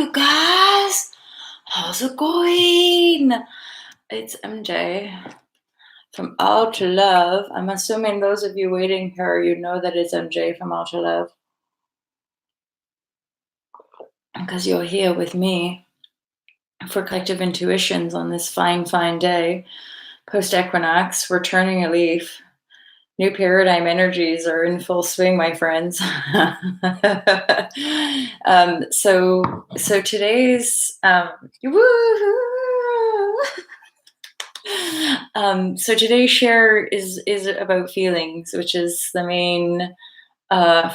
you guys? How's it going? It's MJ from All to Love. I'm assuming those of you waiting here, you know that it's MJ from All to Love because you're here with me for collective intuitions on this fine, fine day. Post equinox, we're turning a leaf. New paradigm energies are in full swing, my friends. So today's woohoo! So today's share is about feelings, which is the main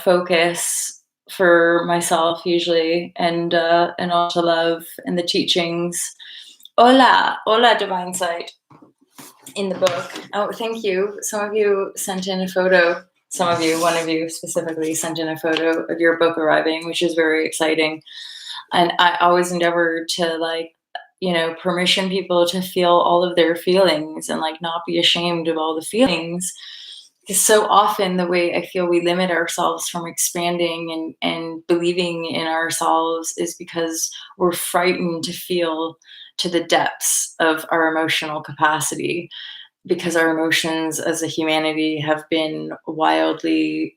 focus for myself usually, and also love and the teachings. Hola, hola, divine sight in the book. Oh, thank you. Some of you sent in a photo. Some of you, one of you specifically, sent in a photo of your book arriving, which is very exciting. And I always endeavor to permission people to feel all of their feelings and not be ashamed of all the feelings. Because so often the way I feel we limit ourselves from expanding and believing in ourselves is because we're frightened to feel to the depths of our emotional capacity, because our emotions as a humanity have been wildly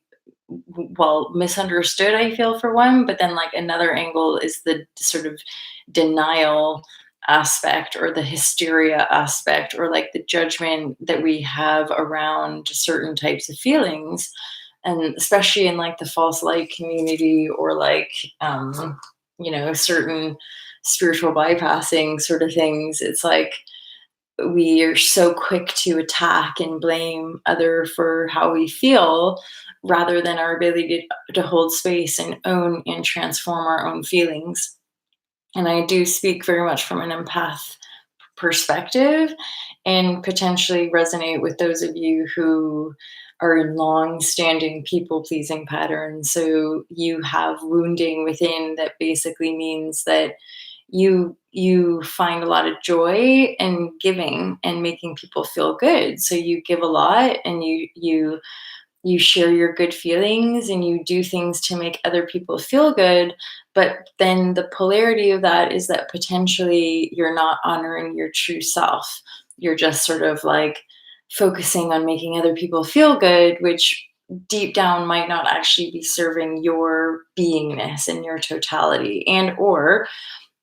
misunderstood, I feel, for one. But then another angle is the sort of denial aspect, or the hysteria aspect, or the judgment that we have around certain types of feelings. And especially in the false light community, or certain spiritual bypassing sort of things, it's we are so quick to attack and blame other for how we feel, rather than our ability to hold space and own and transform our own feelings. And I do speak very much from an empath perspective, and potentially resonate with those of you who are in long-standing people-pleasing patterns. So you have wounding within that basically means that you find a lot of joy in giving and making people feel good. So you give a lot, and you share your good feelings, and you do things to make other people feel good. But then the polarity of that is that potentially you're not honoring your true self. You're just sort of focusing on making other people feel good, which deep down might not actually be serving your beingness and your totality. And or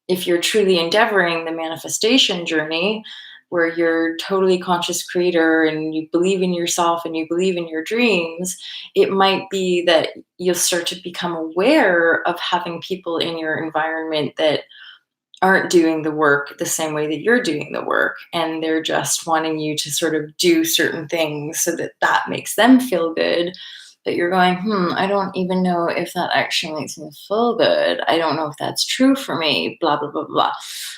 if you're truly endeavoring the manifestation journey, where you're totally conscious creator and you believe in yourself and you believe in your dreams, it might be that you'll start to become aware of having people in your environment that aren't doing the work the same way that you're doing the work, and they're just wanting you to sort of do certain things so that that makes them feel good. But you're going, I don't even know if that actually makes me feel good. I don't know if that's true for me, blah, blah, blah, blah.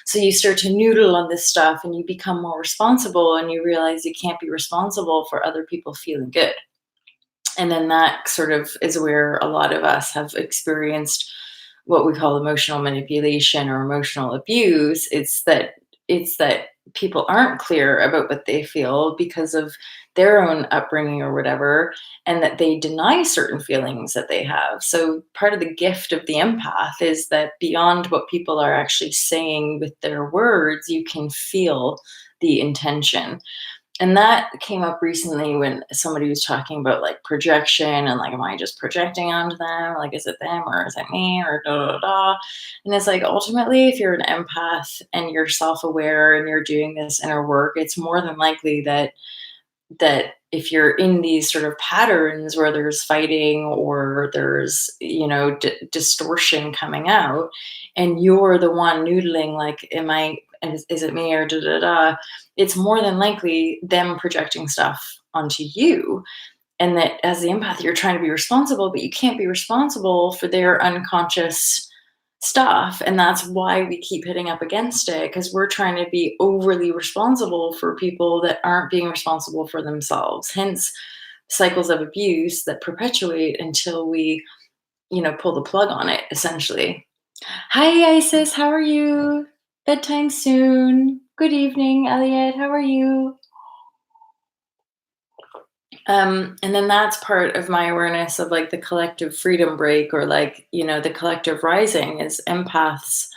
So you start to noodle on this stuff, and you become more responsible, and you realize you can't be responsible for other people feeling good. And then that sort of is where a lot of us have experienced what we call emotional manipulation or emotional abuse. It's that people aren't clear about what they feel because of their own upbringing or whatever, and that they deny certain feelings that they have. So part of the gift of the empath is that beyond what people are actually saying with their words, you can feel the intention. And that came up recently when somebody was talking about projection, and am I just projecting onto them? Is it them, or is it me, or da da da? And it's ultimately, if you're an empath and you're self-aware and you're doing this inner work, it's more than likely that if you're in these sort of patterns where there's fighting, or there's distortion coming out, and you're the one noodling is it me, or da da da, it's more than likely them projecting stuff onto you. And that as the empath, you're trying to be responsible, but you can't be responsible for their unconscious stuff. And that's why we keep hitting up against it, because we're trying to be overly responsible for people that aren't being responsible for themselves. Hence cycles of abuse that perpetuate until we pull the plug on it, essentially. Hi, Isis, how are you? Bedtime soon. Good evening, Elliot, how are you? And then that's part of my awareness of the collective freedom break, or the collective rising, is empaths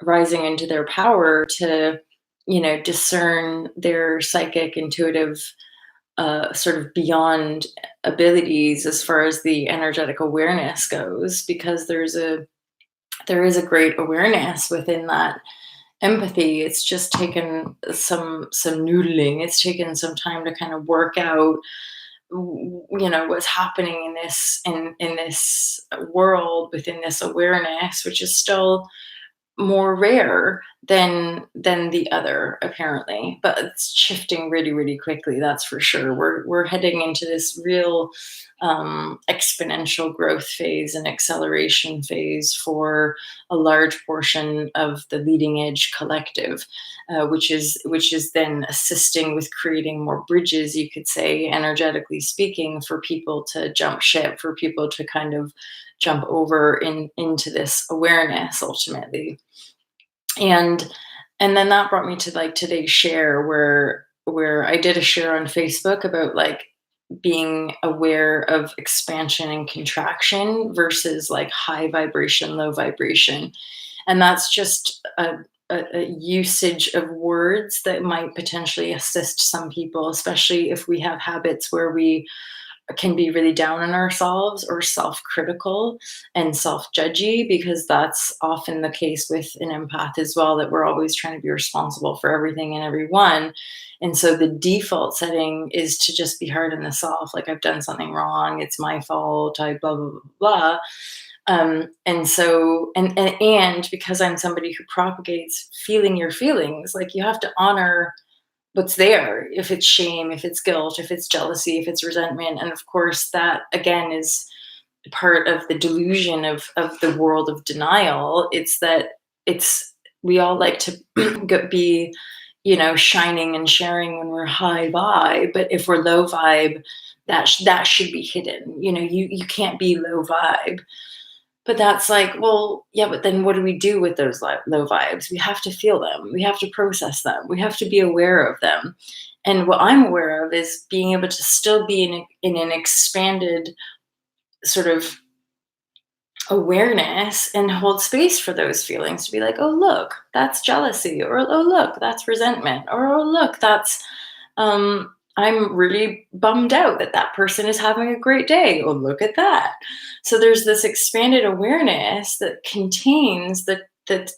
rising into their power to, discern their psychic, intuitive, sort of beyond abilities as far as the energetic awareness goes, because there is a great awareness within that empathy. It's just taken some noodling. It's taken some time to kind of work out what's happening in this world, within this awareness, which is still more rare than the other, apparently, but it's shifting really, really quickly, that's for sure. We're heading into this real exponential growth phase and acceleration phase for a large portion of the leading edge collective, which is then assisting with creating more bridges, you could say, energetically speaking, for people to jump ship, for people to kind of jump over into this awareness ultimately. And and then that brought me to like today's share, where I did a share on Facebook about like being aware of expansion and contraction versus like high vibration, low vibration. And that's just a usage of words that might potentially assist some people, especially if we have habits where we can be really down on ourselves or self-critical and self-judgy, because that's often the case with an empath as well, that we're always trying to be responsible for everything and everyone. And so the default setting is to just be hard on the self, like I've done something wrong, it's my fault, I blah blah blah blah. And so and because I'm somebody who propagates feeling your feelings, like you have to honor what's there, if it's shame, if it's guilt, if it's jealousy, if it's resentment. And of course that again is part of the delusion of the world of denial. It's that it's we all like to be, shining and sharing when we're high vibe, but if we're low vibe, that should be hidden. You can't be low vibe. But that's like, well, yeah, but then what do we do with those low vibes? We have to feel them. We have to process them. We have to be aware of them. And what I'm aware of is being able to still be in an expanded sort of awareness and hold space for those feelings, to be like, oh, look, that's jealousy, or oh, look, that's resentment, or oh, look, that's I'm really bummed out that that person is having a great day. Oh, look at that. So there's this expanded awareness that contains the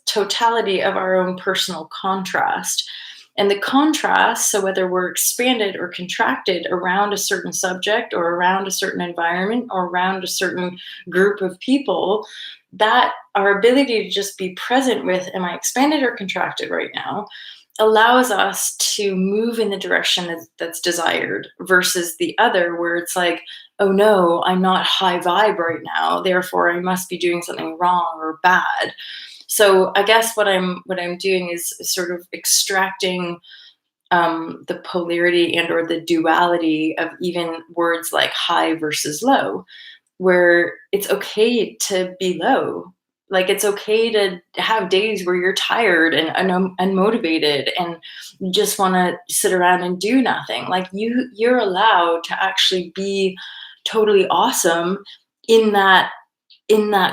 totality of our own personal contrast. And the contrast, so whether we're expanded or contracted around a certain subject or around a certain environment or around a certain group of people, that our ability to just be present with, am I expanded or contracted right now, allows us to move in the direction that's desired, versus the other where it's like, oh no, I'm not high vibe right now, therefore I must be doing something wrong or bad. So I guess what I'm doing is sort of extracting the polarity and or the duality of even words like high versus low, where it's okay to be low. Like it's okay to have days where you're tired and unmotivated and you just want to sit around and do nothing. Like you're allowed to actually be totally awesome in that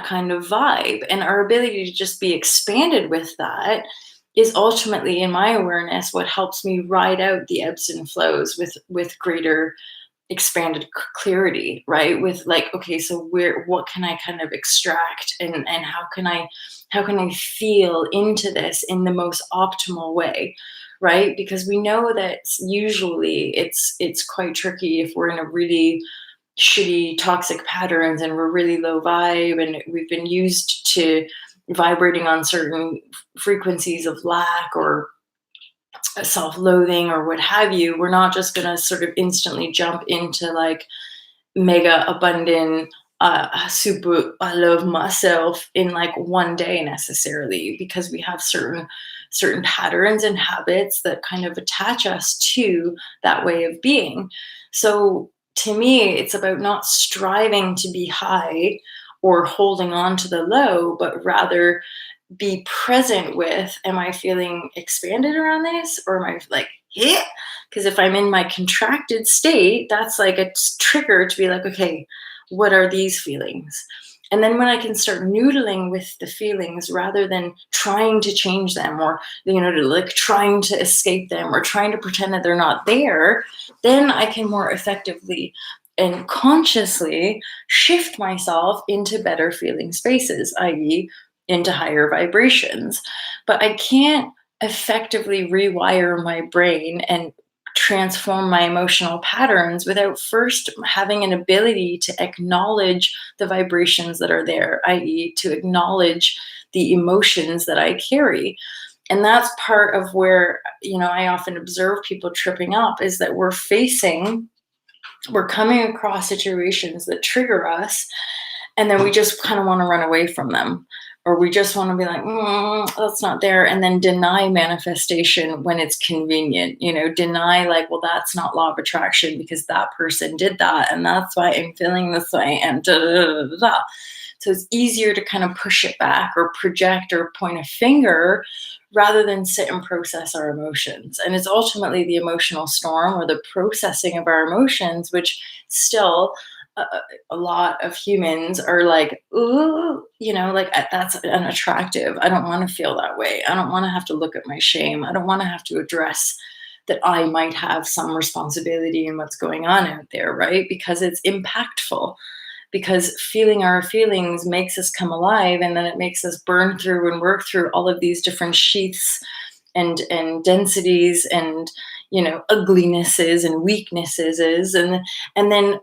kind of vibe. And our ability to just be expanded with that is ultimately, in my awareness, what helps me ride out the ebbs and flows with greater expanded clarity, right? With like, okay, so what can I kind of extract, and how can I feel into this in the most optimal way, right? Because we know that usually it's quite tricky if we're in a really shitty toxic patterns and we're really low vibe and we've been used to vibrating on certain frequencies of lack or self-loathing or what have you. We're not just going to sort of instantly jump into like mega abundant super I love myself in like one day necessarily, because we have certain patterns and habits that kind of attach us to that way of being. So to me it's about not striving to be high or holding on to the low, but rather be present with, am I feeling expanded around this, or am I like, yeah? Because if I'm in my contracted state, that's like a trigger to be like, okay, what are these feelings? And then when I can start noodling with the feelings rather than trying to change them, or, like trying to escape them or trying to pretend that they're not there, then I can more effectively and consciously shift myself into better feeling spaces, i.e., into higher vibrations. But I can't effectively rewire my brain and transform my emotional patterns without first having an ability to acknowledge the vibrations that are there, i.e., to acknowledge the emotions that I carry. And that's part of where, I often observe people tripping up, is that we're coming across situations that trigger us, and then we just kind of want to run away from them, or we just want to be like, that's not there, and then deny manifestation when it's convenient. Deny, like, well, that's not law of attraction because that person did that, and that's why I'm feeling this way, and da da da da da. So it's easier to kind of push it back or project or point a finger rather than sit and process our emotions. And it's ultimately the emotional storm or the processing of our emotions, which still, a lot of humans are like, ooh, like, that's unattractive. I don't want to feel that way. I don't want to have to look at my shame. I don't want to have to address that I might have some responsibility in what's going on out there, right? Because it's impactful, because feeling our feelings makes us come alive, and then it makes us burn through and work through all of these different sheaths and densities and, uglinesses and weaknesses, and then,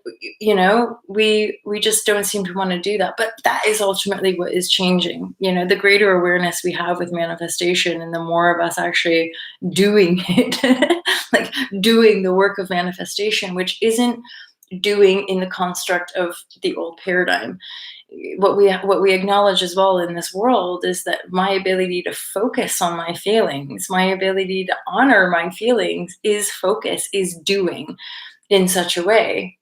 we just don't seem to want to do that. But that is ultimately what is changing. The greater awareness we have with manifestation, and the more of us actually doing it, like doing the work of manifestation, which isn't doing in the construct of the old paradigm. What we acknowledge as well in this world is that my ability to focus on my feelings, my ability to honor my feelings, is focus, is doing in such a way.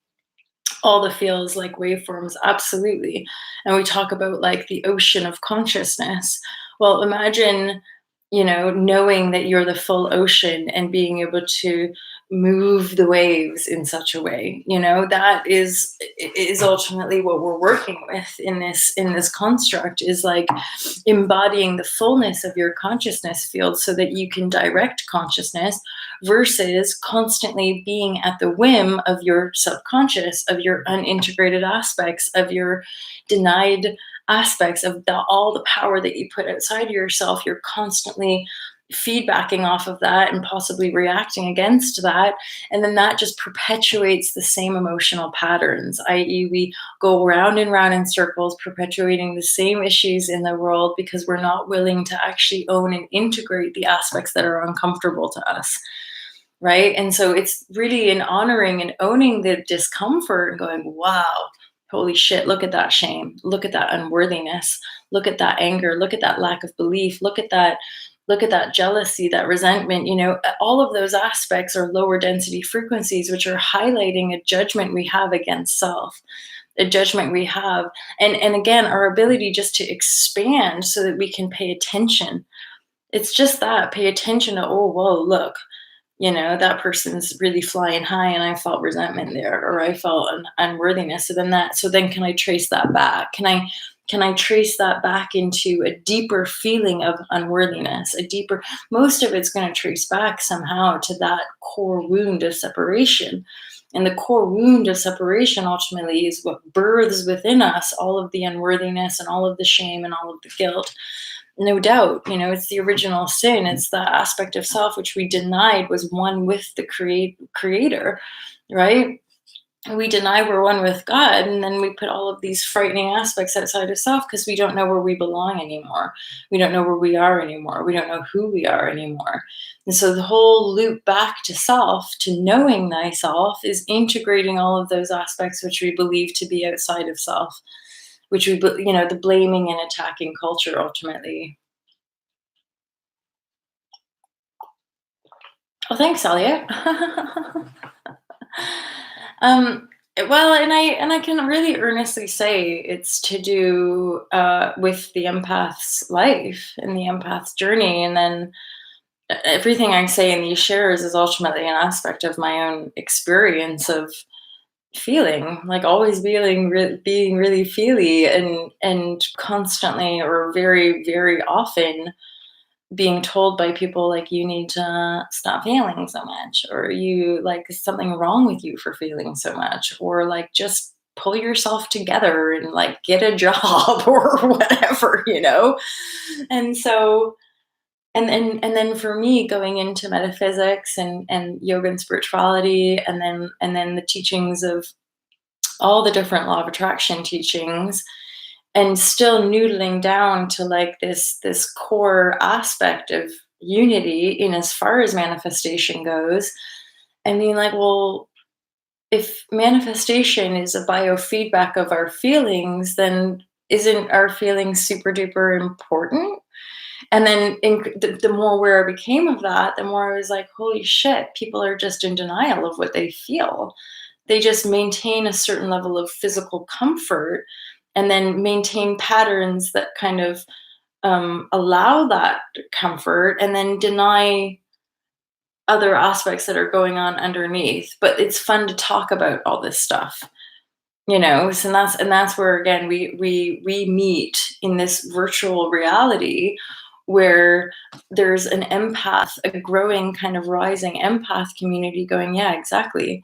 All the feels like waveforms, absolutely. And we talk about like the ocean of consciousness. Well, imagine, knowing that you're the full ocean and being able to move the waves in such a way. That is ultimately what we're working with in this construct, is like embodying the fullness of your consciousness field so that you can direct consciousness, versus constantly being at the whim of your subconscious, of your unintegrated aspects, of your denied aspects, of all the power that you put outside of yourself. You're constantly feedbacking off of that and possibly reacting against that. And then that just perpetuates the same emotional patterns, i.e., we go round and round in circles, perpetuating the same issues in the world because we're not willing to actually own and integrate the aspects that are uncomfortable to us. Right. And so it's really in honoring and owning the discomfort and going, wow, holy shit, look at that shame. Look at that unworthiness. Look at that anger. Look at that lack of belief. Look at that. Look at that jealousy, that resentment. All of those aspects are lower density frequencies, which are highlighting a judgment we have against self, a judgment we have. And again, our ability just to expand so that we can pay attention. It's just that, pay attention to, oh, whoa, look, that person's really flying high and I felt resentment there, or I felt unworthiness. So then can I trace that back? Can I trace that back into a deeper feeling of unworthiness, most of it's going to trace back somehow to that core wound of separation. And the core wound of separation ultimately is what births within us all of the unworthiness and all of the shame and all of the guilt. No doubt, it's the original sin. It's the aspect of self which we denied was one with the creator, right? We deny we're one with God, and then we put all of these frightening aspects outside of self because we don't know where we belong anymore. We don't know where we are anymore. We don't know who we are anymore. And so the whole loop back to self, to knowing thyself, is integrating all of those aspects which we believe to be outside of self, which the blaming and attacking culture ultimately. Oh, thanks, Elliot. um, well, and I can really earnestly say it's to do with the empath's life and the empath's journey, and then everything I say in these shares is ultimately an aspect of my own experience of feeling, like always being really feely, and constantly or very, very often being told by people like, you need to stop feeling so much, or you like, is something wrong with you for feeling so much, or like just pull yourself together and like get a job or whatever, And so, and then for me, going into metaphysics and yoga and spirituality, and then the teachings of all the different law of attraction teachings, and still noodling down to like this core aspect of unity in as far as manifestation goes, and being like, well, if manifestation is a biofeedback of our feelings, then isn't our feelings super duper important? And then the more aware I became of that, the more I was like, holy shit, people are just in denial of what they feel. They just maintain a certain level of physical comfort, and then maintain patterns that kind of allow that comfort, and then deny other aspects that are going on underneath. But it's fun to talk about all this stuff. So and that's where again we meet in this virtual reality, where there's an empath, a growing kind of rising empath community going, yeah, exactly.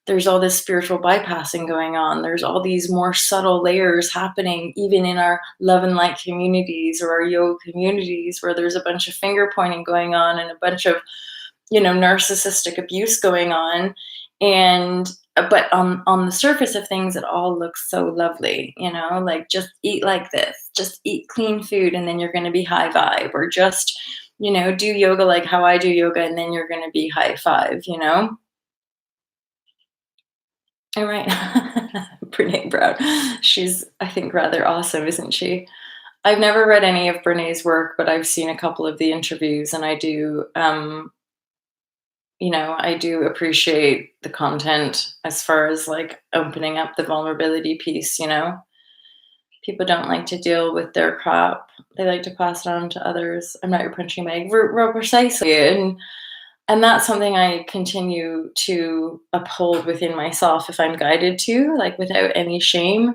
There's all this spiritual bypassing going on. There's all these more subtle layers happening, even in our love and light communities or our yoga communities, where there's a bunch of finger pointing going on and a bunch of narcissistic abuse going on. And but on the surface of things, it all looks so lovely, like, just eat like this, just eat clean food, and then you're going to be high vibe, or just do yoga like how I do yoga, and then you're going to be high five. All right. Brene Brown, she's, I think, rather awesome, isn't she? I've never read any of Brene's work, but I've seen a couple of the interviews, and I do appreciate the content as far as like opening up the vulnerability piece. People don't like to deal with their crap. They like to pass it on to others. I'm not your punching bag. Precisely. And that's something I continue to uphold within myself, if I'm guided to, like, without any shame.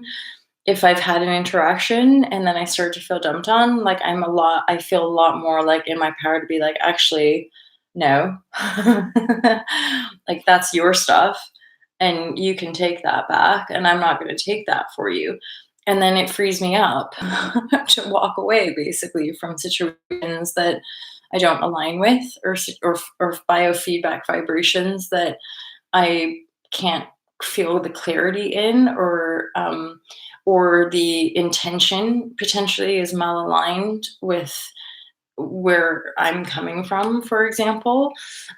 If I've had an interaction and then I start to feel dumped on, like, I feel a lot more like in my power to be like, actually, no. Like, that's your stuff, and you can take that back, and I'm not going to take that for you. And then it frees me up to walk away basically from situations that I don't align with, or biofeedback vibrations that I can't feel the clarity in, or the intention potentially is malaligned with where I'm coming from, for example.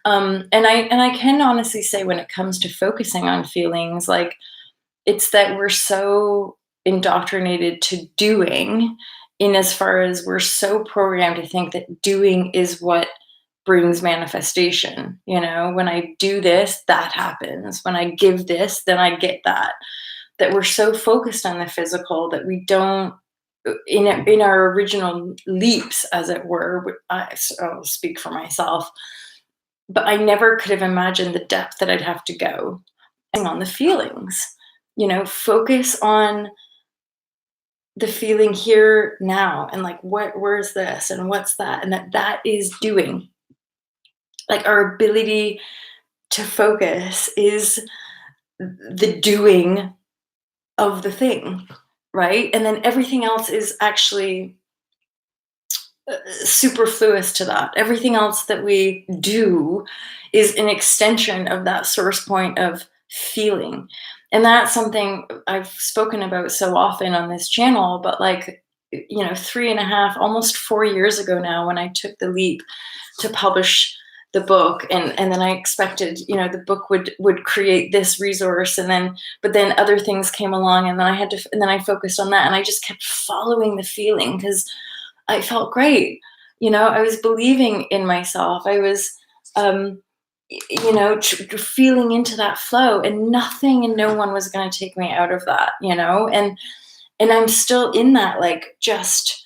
And I can honestly say, when it comes to focusing on feelings, like, it's that we're so indoctrinated to doing, in as far as we're so programmed to think that doing is what brings manifestation. When I do this, that happens. When I give this, then I get that. That we're so focused on the physical that we don't, in our original leaps, as it were. I'll speak for myself, but I never could have imagined the depth that I'd have to go on the feelings. Focus on the feeling here now, and like, where's this and what's that, and that is doing. Like, our ability to focus is the doing of the thing, right? And then everything else is actually superfluous to that. Everything else that we do is an extension of that source point of feeling. And that's something I've spoken about so often on this channel. But like, 3.5, almost 4 years ago now, when I took the leap to publish the book, and then I expected, the book would create this resource, but then other things came along, and then I focused on that, and I just kept following the feeling, because I felt great. I was believing in myself. I was, feeling into that flow, and nothing and no one was going to take me out of that. And I'm still in that, like, just,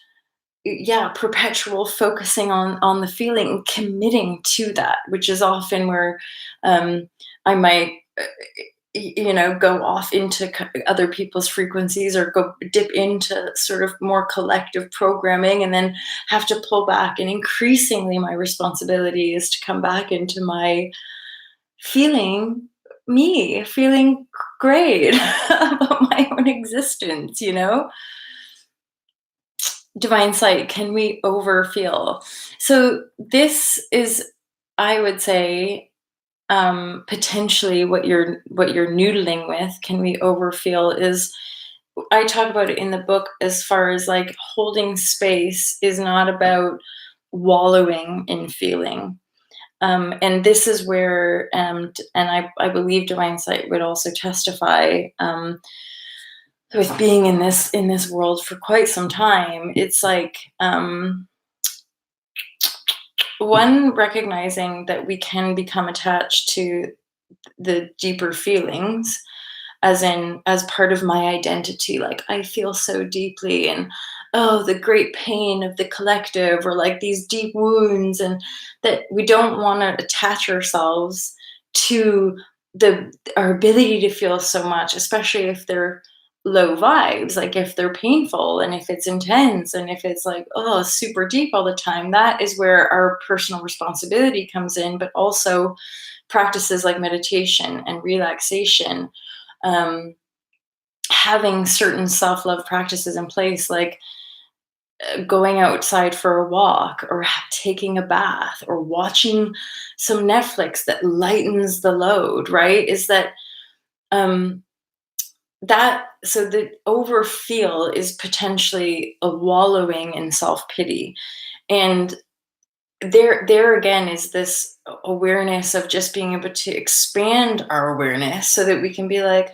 yeah, perpetual focusing on the feeling and committing to that, which is often where I might go off into other people's frequencies, or go dip into sort of more collective programming, and then have to pull back. And increasingly, my responsibility is to come back into my feeling feeling great about my own existence. Divine sight, can we overfeel? So this is, I would say, potentially what you're noodling with. Can we overfeel? Is, I talk about it in the book, as far as like holding space is not about wallowing in feeling. And this is where, and I believe divine sight would also testify, with being in this world for quite some time. It's like, one, recognizing that we can become attached to the deeper feelings, as part of my identity, like I feel so deeply, and oh, the great pain of the collective, or like these deep wounds, and that we don't want to attach ourselves to the our ability to feel so much, especially if they're low vibes, like if they're painful, and if it's intense, and if it's like, oh, super deep all the time. That is where our personal responsibility comes in, but also practices like meditation and relaxation, um, having certain self-love practices in place, like going outside for a walk, or taking a bath, or watching some Netflix that lightens the load, right? Is that, um, that so the overfeel is potentially a wallowing in self-pity. And there again is this awareness of just being able to expand our awareness, so that we can be like,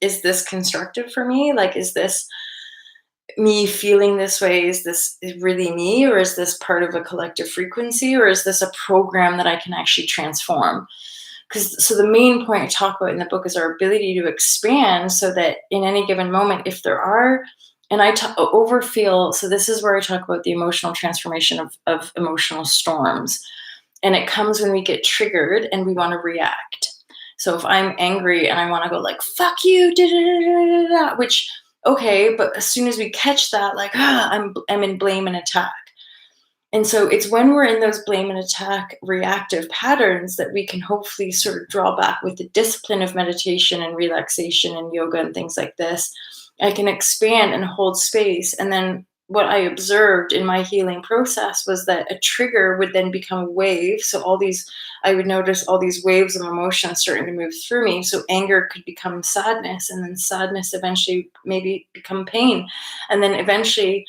is this constructive for me? Like, is this me feeling this way? Is this really me, or is this part of a collective frequency, or is this a program that I can actually transform? Because, so the main point I talk about in the book is our ability to expand, so that in any given moment, if there are, and overfeel. So this is where I talk about the emotional transformation of emotional storms. And it comes when we get triggered and we want to react. So if I'm angry and I want to go like, fuck you, da, da, da, da, da, da, which, okay, but as soon as we catch that, like, I'm in blame and attack. And so it's when we're in those blame and attack reactive patterns that we can hopefully sort of draw back with the discipline of meditation and relaxation and yoga and things like this. I can expand and hold space. And then what I observed in my healing process was that a trigger would then become a wave. So I would notice all these waves of emotion starting to move through me. So anger could become sadness, and then sadness eventually maybe become pain. And then eventually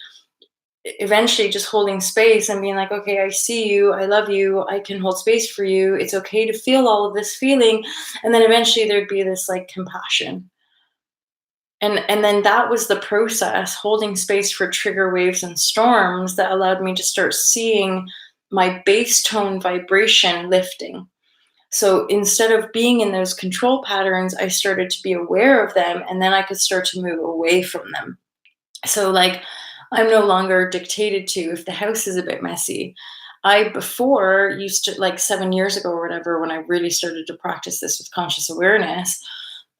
just holding space and being like, okay, I see you, I love you, I can hold space for you, it's okay to feel all of this feeling. And then eventually there'd be this like compassion. And then that was the process, holding space for trigger waves and storms, that allowed me to start seeing my bass tone vibration lifting. So instead of being in those control patterns, I started to be aware of them, and then I could start to move away from them. So, like, I'm no longer dictated to if the house is a bit messy. I before used to, like 7 years ago or whatever, when I really started to practice this with conscious awareness,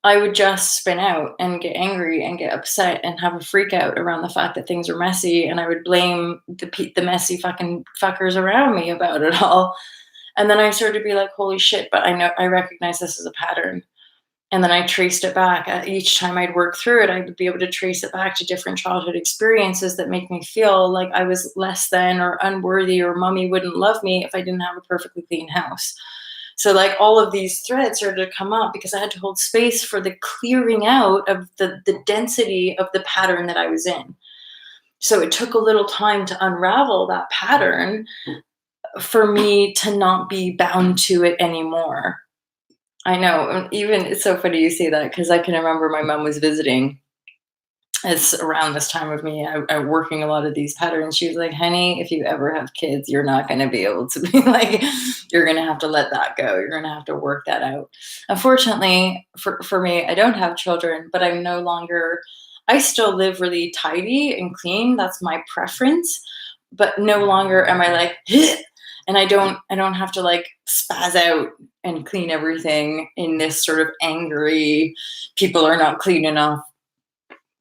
I would just spin out and get angry and get upset and have a freak out around the fact that things are messy. And I would blame the messy fucking fuckers around me about it all. And then I started to be like, holy shit, but I recognize this as a pattern. And then I traced it back. Each time I'd work through it, I would be able to trace it back to different childhood experiences that make me feel like I was less than or unworthy, or mommy wouldn't love me if I didn't have a perfectly clean house. So, like, all of these threads started to come up because I had to hold space for the clearing out of the density of the pattern that I was in. So it took a little time to unravel that pattern for me to not be bound to it anymore. I know. Even it's so funny you say that, because I can remember my mom was visiting. It's around this time of me working a lot of these patterns. She was like, honey, if you ever have kids, you're not going to be able to be like, you're going to have to let that go. You're going to have to work that out. Unfortunately, for me, I don't have children, but I'm no longer, I still live really tidy and clean. That's my preference. But no longer am I like, And I don't have to like spaz out and clean everything in this sort of angry, people are not clean enough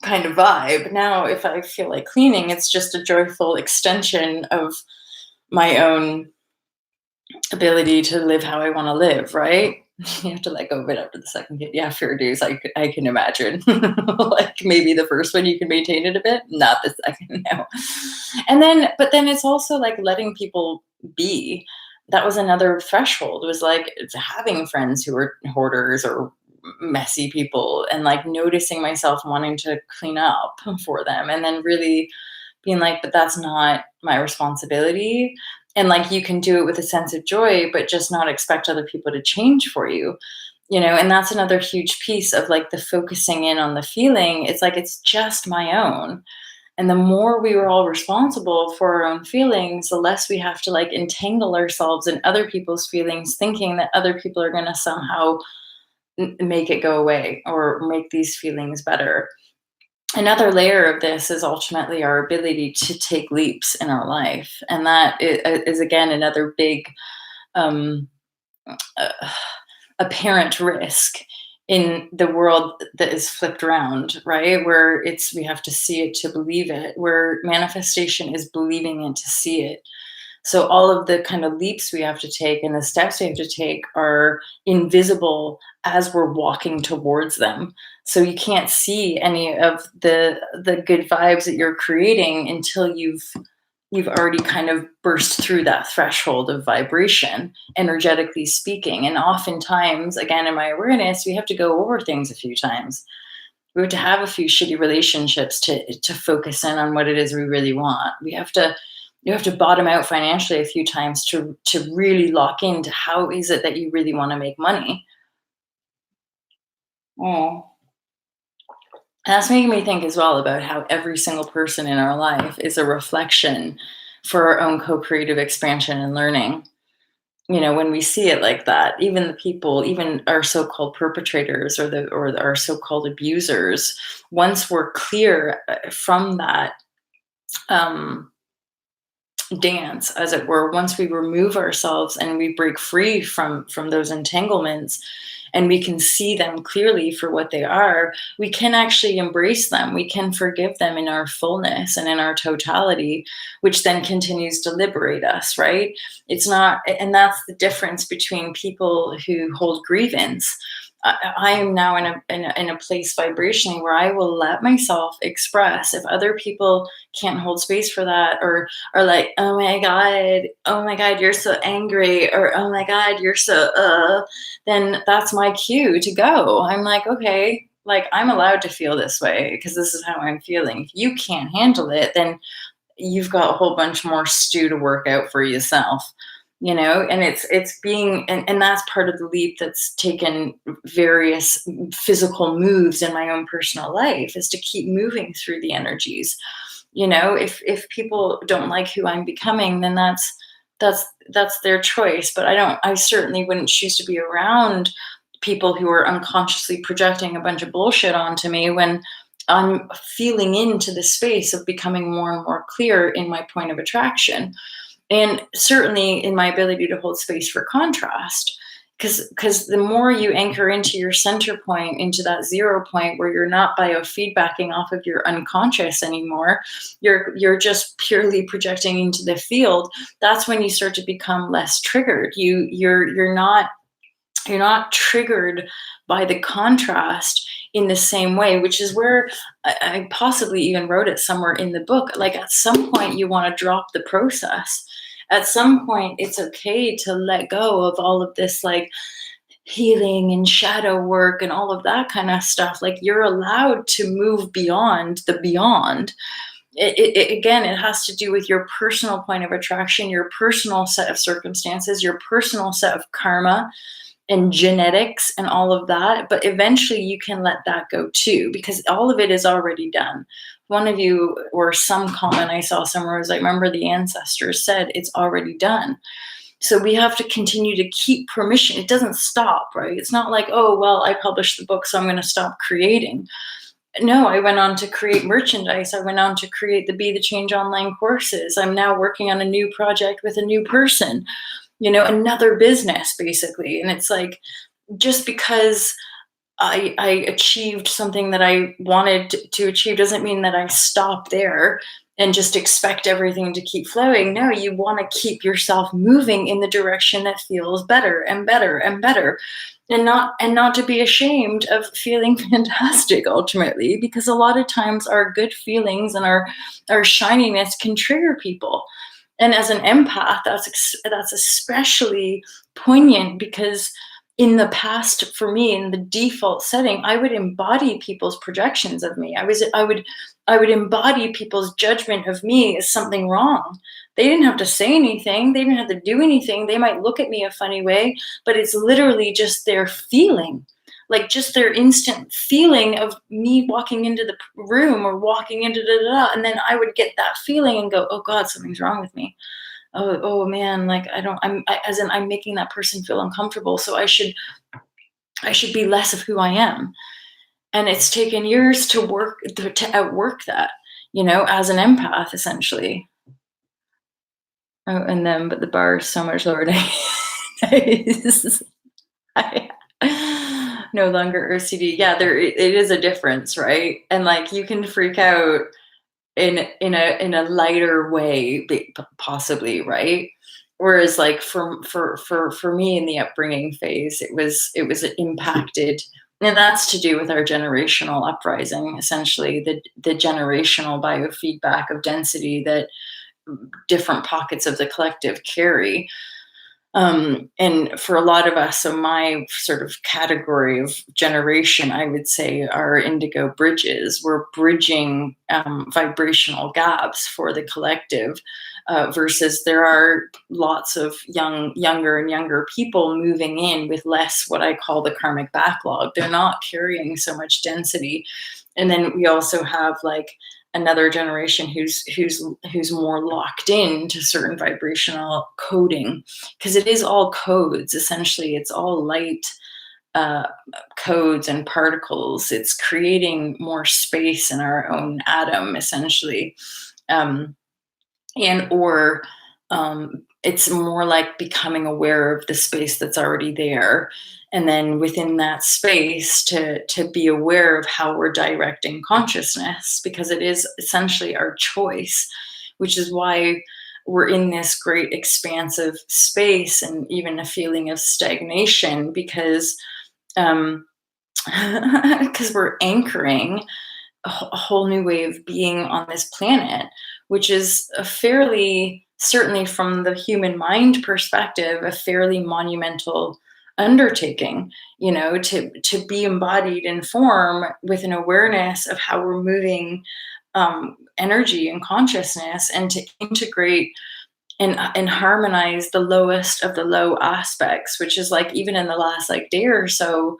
kind of vibe. Now, if I feel like cleaning, it's just a joyful extension of my own ability to live how I want to live, right? You have to let go of it after the second kid. Yeah, fair dues. I can imagine. Like maybe the first one you can maintain it a bit, not the second now. And then, but then it's also like letting people be. That was another threshold. Was like having friends who were hoarders or messy people, and like noticing myself wanting to clean up for them, and then really being like, but that's not my responsibility. And like you can do it with a sense of joy, but just not expect other people to change for you. And that's another huge piece of like the focusing in on the feeling. It's like it's just my own. And the more we were all responsible for our own feelings, the less we have to like entangle ourselves in other people's feelings, thinking that other people are going to somehow make it go away or make these feelings better. Another layer of this is ultimately our ability to take leaps in our life, and that is again another big um, uh, apparent risk in the world that is flipped around, right? Where it's we have to see it to believe it, where manifestation is believing it to see it. So all of the kind of leaps we have to take and the steps we have to take are invisible as we're walking towards them. So you can't see any of the good vibes that you're creating until you've already kind of burst through that threshold of vibration, energetically speaking. And oftentimes, again, in my awareness, we have to go over things a few times. We have to have a few shitty relationships to focus in on what it is we really want. You have to bottom out financially a few times to really lock into how is it that you really want to make money. Oh, that's making me think as well about how every single person in our life is a reflection for our own co-creative expansion and learning. When we see it like that, even the people, even our so-called perpetrators or our so-called abusers, once we're clear from that um, dance, as it were, once we remove ourselves and we break free from those entanglements, and we can see them clearly for what they are, we can actually embrace them. We can forgive them in our fullness and in our totality, which then continues to liberate us, right? It's not, and that's the difference between people who hold grievance. I am now in a place vibrationally where I will let myself express. If other people can't hold space for that, or are like, oh my God, you're so angry, or oh my God, you're so then that's my cue to go. I'm like, okay, like I'm allowed to feel this way because this is how I'm feeling. If you can't handle it, then you've got a whole bunch more stew to work out for yourself. And it's being, and that's part of the leap that's taken various physical moves in my own personal life, is to keep moving through the energies. If people don't like who I'm becoming, then that's their choice. But I certainly wouldn't choose to be around people who are unconsciously projecting a bunch of bullshit onto me when I'm feeling into the space of becoming more and more clear in my point of attraction. And certainly in my ability to hold space for contrast. Because the more you anchor into your center point, into that 0 point where you're not biofeedbacking off of your unconscious anymore, you're just purely projecting into the field. That's when you start to become less triggered. You're not triggered by the contrast in the same way, which is where I possibly even wrote it somewhere in the book. Like at some point, you want to drop the process. At some point, it's okay to let go of all of this, like healing and shadow work and all of that kind of stuff. Like you're allowed to move beyond the beyond. Again, it has to do with your personal point of attraction, your personal set of circumstances, your personal set of karma and genetics and all of that. But eventually you can let that go too, because all of it is already done. One of you, or some comment I saw somewhere, was like, remember the ancestors said it's already done. So we have to continue to keep permission. It doesn't stop, right? It's not like, oh, well, I published the book, so I'm going to stop creating. No, I went on to create merchandise. I went on to create the Be the Change online courses. I'm now working on a new project with a new person, another business basically. And it's like, just because I achieved something that I wanted to achieve doesn't mean that I stop there and just expect everything to keep flowing. No, you want to keep yourself moving in the direction that feels better and better and better. And not to be ashamed of feeling fantastic ultimately, because a lot of times our good feelings and our shininess can trigger people. And as an empath, that's especially poignant, because in the past, for me, in the default setting, I would embody people's projections of me. I would embody people's judgment of me as something wrong. They didn't have to say anything, they didn't have to do anything. They might look at me a funny way, but it's literally just their feeling. Like, just their instant feeling of me walking into the room or walking into da da da. And then I would get that feeling and go, oh God, something's wrong with me. Oh man, like I don't, as in, I'm making that person feel uncomfortable. So I should be less of who I am. And it's taken years to outwork that, as an empath, essentially. Oh, and then, but the bar is so much lower nowadays. I no longer OCD. Yeah, it is a difference, right? And like, you can freak out in a lighter way, possibly, right? Whereas, like, for me in the upbringing phase, it was impacted, and that's to do with our generational uprising, essentially the generational biofeedback of density that different pockets of the collective carry. And for a lot of us, so my sort of category of generation, I would say, are indigo bridges. We're bridging vibrational gaps for the collective, versus there are lots of younger and younger people moving in with less, what I call the karmic backlog. They're not carrying so much density. And then we also have, like, another generation who's more locked in to certain vibrational coding, because it is all codes. Essentially, it's all light, uh, codes and particles. It's creating more space in our own atom, essentially. um, and or it's more like becoming aware of the space that's already there, and then within that space to be aware of how we're directing consciousness, because it is essentially our choice, which is why we're in this great expansive space and even a feeling of stagnation, because um because we're anchoring a whole new way of being on this planet, which is a fairly, certainly from the human mind perspective, a fairly monumental undertaking, to be embodied in form with an awareness of how we're moving energy and consciousness, and to integrate and harmonize the lowest of the low aspects, which is like, even in the last, like, day or so,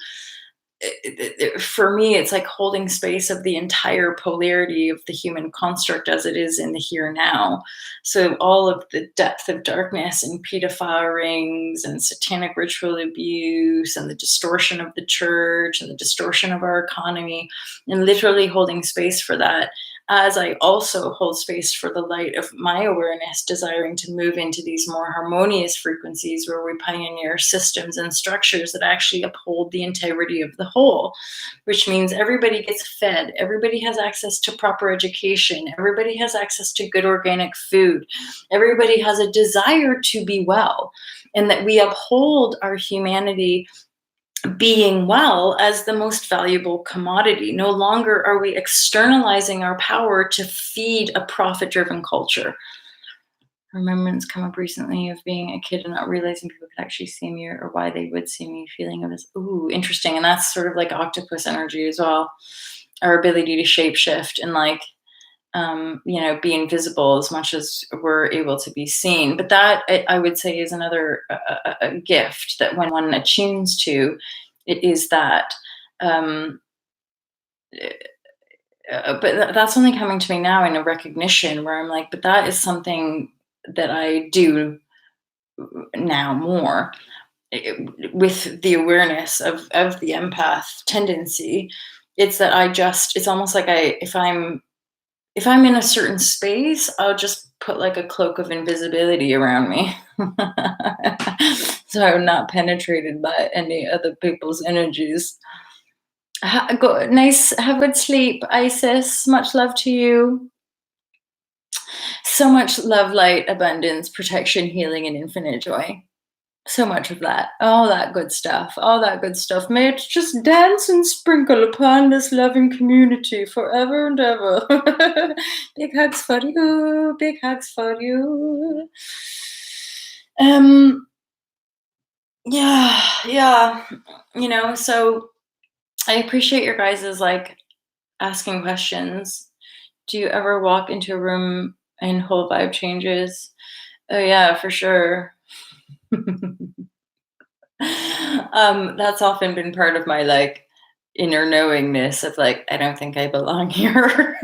for me, it's like holding space of the entire polarity of the human construct as it is in the here now. So all of the depth of darkness and pedophile rings and satanic ritual abuse and the distortion of the church and the distortion of our economy, and literally holding space for that, as I also hold space for the light of my awareness, desiring to move into these more harmonious frequencies where we pioneer systems and structures that actually uphold the integrity of the whole, which means everybody gets fed, everybody has access to proper education, everybody has access to good organic food, everybody has a desire to be well, and that we uphold our humanity being well as the most valuable commodity. No longer are we externalizing our power to feed a profit driven culture. Remembrance come up recently of being a kid and not realizing people could actually see me, or why they would see me, feeling of this. Ooh, interesting. And that's sort of like octopus energy as well. Our ability to shapeshift and, like, be invisible as much as we're able to be seen. But that, I would say, is another a gift that when one attunes to, it is that. Um, but that's only coming to me now in a recognition where I'm like, but that is something that I do now more, with the awareness of the empath tendency. It's that it's almost like if I'm in a certain space, I'll just put like a cloak of invisibility around me. So I'm not penetrated by any other people's energies. Have good sleep, Isis. Much love to you. So much love, light, abundance, protection, healing, and infinite joy. So much of that. All that good stuff. All that good stuff. May it just dance and sprinkle upon this loving community forever and ever. Big hugs for you. Big hugs for you. Um, yeah, yeah. So I appreciate your guys's like asking questions. Do you ever walk into a room and whole vibe changes? Oh yeah, for sure. That's often been part of my like inner knowingness of like I don't think I belong here.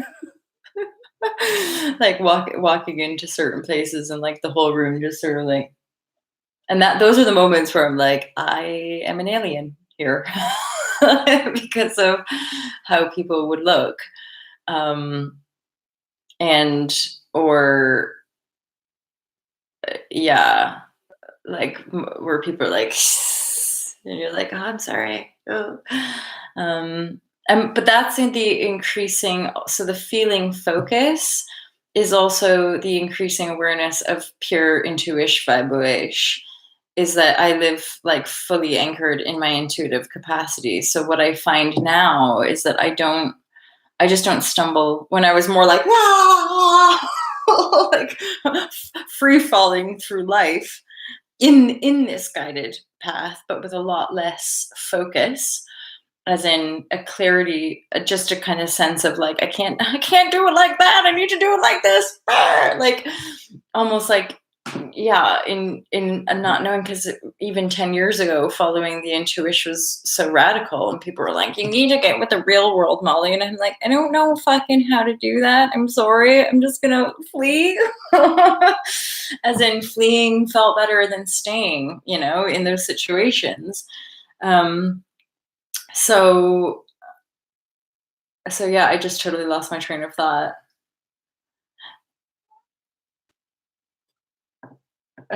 Like walking into certain places and like the whole room just sort of like, and that those are the moments where I'm like I am an alien here because of how people would look. Um and or yeah, like where people are like and you're like, oh, I'm sorry. Oh. um but that's in the increasing, so the feeling focus is also the increasing awareness of pure intuition vibration, is that I live like fully anchored in my intuitive capacity. So what I find now is that I just don't stumble. When I was more like like free falling through life in this guided path, but with a lot less focus, as in a clarity, just a kind of sense of like I can't do it like that. I need to do it like this. Like almost like yeah, in not knowing, because even 10 years ago following the intuition was so radical and people were like, you need to get with the real world, Molly, and I'm like, I don't know fucking how to do that. I'm sorry, I'm just gonna flee. As in fleeing felt better than staying, in those situations. um so yeah, I just totally lost my train of thought.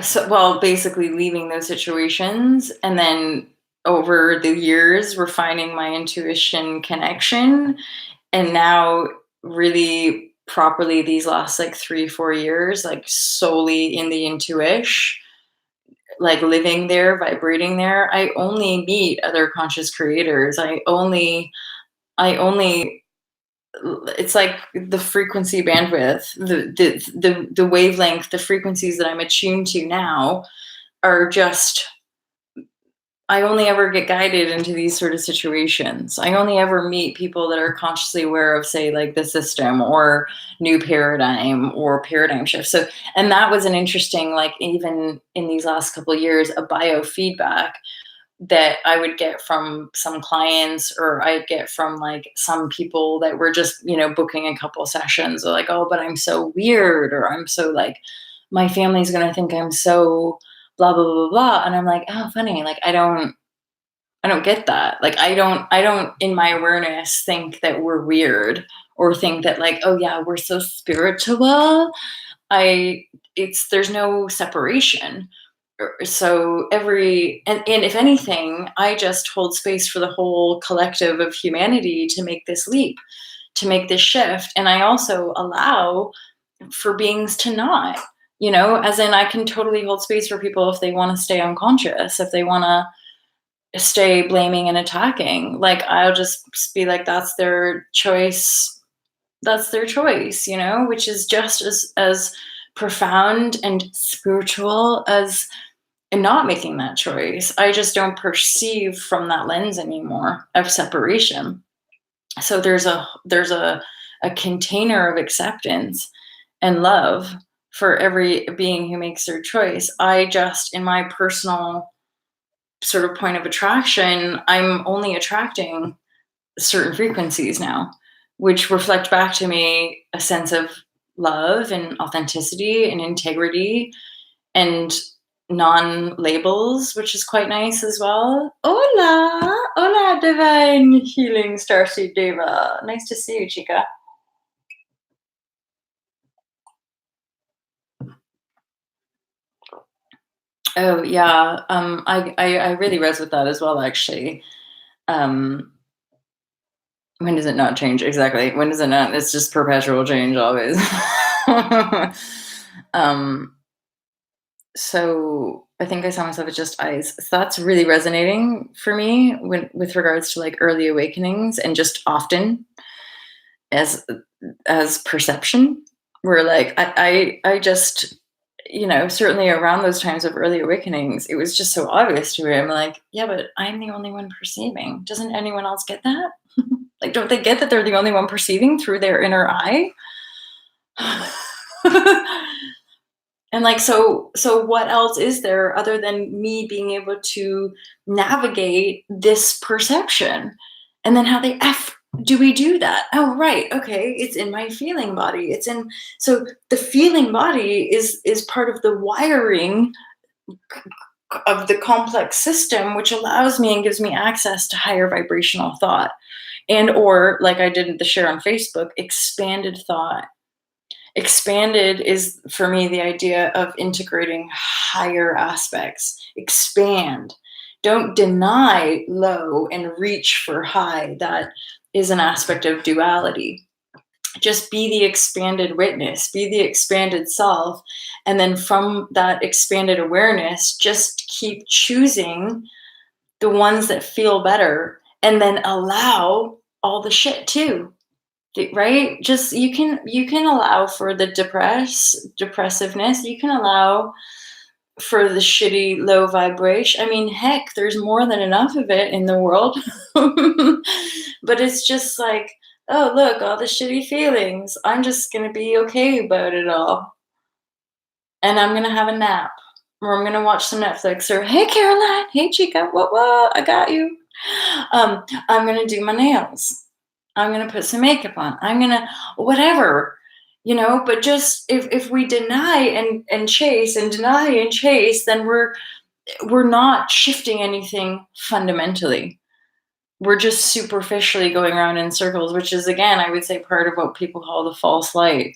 So, well, basically leaving those situations and then over the years refining my intuition connection, and now really properly these last like 3-4 years like solely in the intuition, like living there, vibrating there. I only meet other conscious creators. I only it's like the frequency bandwidth, the wavelength, the frequencies that I'm attuned to now are just, I only ever get guided into these sort of situations. I only ever meet people that are consciously aware of, say, like the system or new paradigm or paradigm shift. So, and that was an interesting, like, even in these last couple of years, a biofeedback that I would get from some clients, or I'd get from like some people that were just, booking a couple sessions. Or like, oh, but I'm so weird, or I'm so like, my family's gonna think I'm so blah blah blah blah blah. And I'm like, oh, funny. Like, I don't get that. Like, I don't in my awareness think that we're weird, or think that like, oh yeah, we're so spiritual. I it's There's no separation. So and if anything, I just hold space for the whole collective of humanity to make this leap, to make this shift. And I also allow for beings to not, as in I can totally hold space for people if they want to stay unconscious, if they want to stay blaming and attacking. Like, I'll just be like, that's their choice. That's their choice, which is just as profound and spiritual as not making that choice. I just don't perceive from that lens anymore of separation. So there's a container of acceptance and love for every being who makes their choice. I just, in my personal sort of point of attraction, I'm only attracting certain frequencies now, which reflect back to me a sense of love and authenticity and integrity. And non-labels, which is quite nice as well. Hola, hola, divine healing starseed diva. Nice to see you, chica. Oh yeah, I really res with that as well, actually. Um, when does it not change? Exactly. When does it not? It's just perpetual change always. um, so I think I saw myself as just eyes. So that's really resonating for me with regards to like early awakenings and just often as perception. Where like I just certainly around those times of early awakenings, it was just so obvious to me. I'm like, yeah, but I'm the only one perceiving. Doesn't anyone else get that? Like, don't they get that they're the only one perceiving through their inner eye? And like, so what else is there other than me being able to navigate this perception? And then how the F do we do that? Oh, right. Okay. It's in my feeling body. So the feeling body is part of the wiring of the complex system, which allows me and gives me access to higher vibrational thought and or like I did the share on Facebook, expanded thought. Expanded is for me the idea of integrating higher aspects. Expand. Don't deny low and reach for high. That is an aspect of duality. Just be the expanded witness, be the expanded self. And then from that expanded awareness, just keep choosing the ones that feel better and then allow all the shit too. Right? Just you can allow for the depressiveness. You can allow for the shitty low vibration. I mean, heck, there's more than enough of it in the world. But it's just like, oh look, all the shitty feelings. I'm just gonna be okay about it all. And I'm gonna have a nap. Or I'm gonna watch some Netflix or hey Caroline, hey Chica, what, I got you. I'm gonna do my nails. I'm gonna put some makeup on. I'm gonna whatever, but just if we deny and chase and deny and chase, then we're not shifting anything fundamentally. We're just superficially going around in circles, which is again, I would say part of what people call the false light.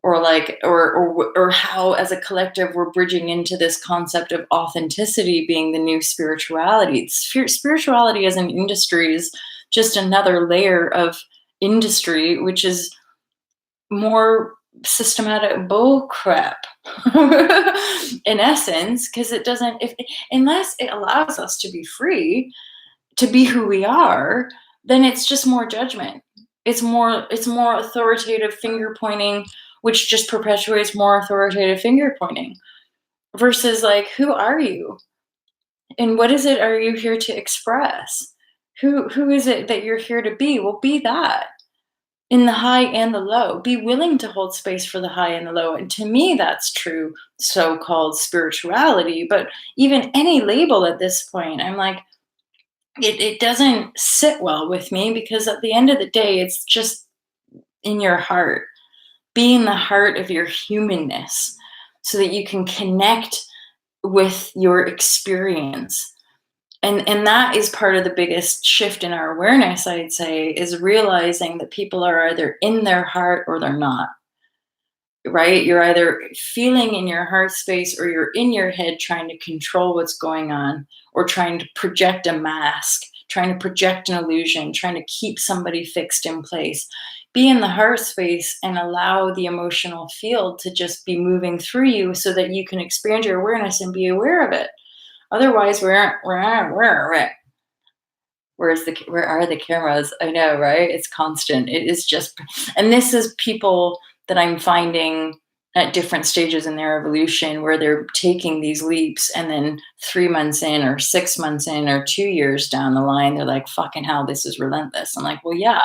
Or like or how as a collective we're bridging into this concept of authenticity being the new spirituality. Spirituality as an industry is just another layer of industry, which is more systematic bull crap in essence, because it doesn't if unless it allows us to be free to be who we are, then it's just more judgment. It's more authoritative finger pointing, which just perpetuates more authoritative finger pointing versus like, who are you? And what is it are you here to express? Who is it that you're here to be? Well, be that in the high and the low. Be willing to hold space for the high and the low. And to me, that's true so-called spirituality. But even any label at this point, I'm like, it doesn't sit well with me because at the end of the day, it's just in your heart. Be in the heart of your humanness so that you can connect with your experience. And that is part of the biggest shift in our awareness, I'd say, is realizing that people are either in their heart or they're not. Right? You're either feeling in your heart space or you're in your head trying to control what's going on or trying to project a mask, trying to project an illusion, trying to keep somebody fixed in place. Be in the heart space and allow the emotional field to just be moving through you so that you can expand your awareness and be aware of it. Otherwise, where are the cameras? I know, right? It's constant. It is just, and this is people that I'm finding at different stages in their evolution where they're taking these leaps and then 3 months in or 6 months in or 2 years down the line, they're like, fucking hell, this is relentless. I'm like, well, yeah,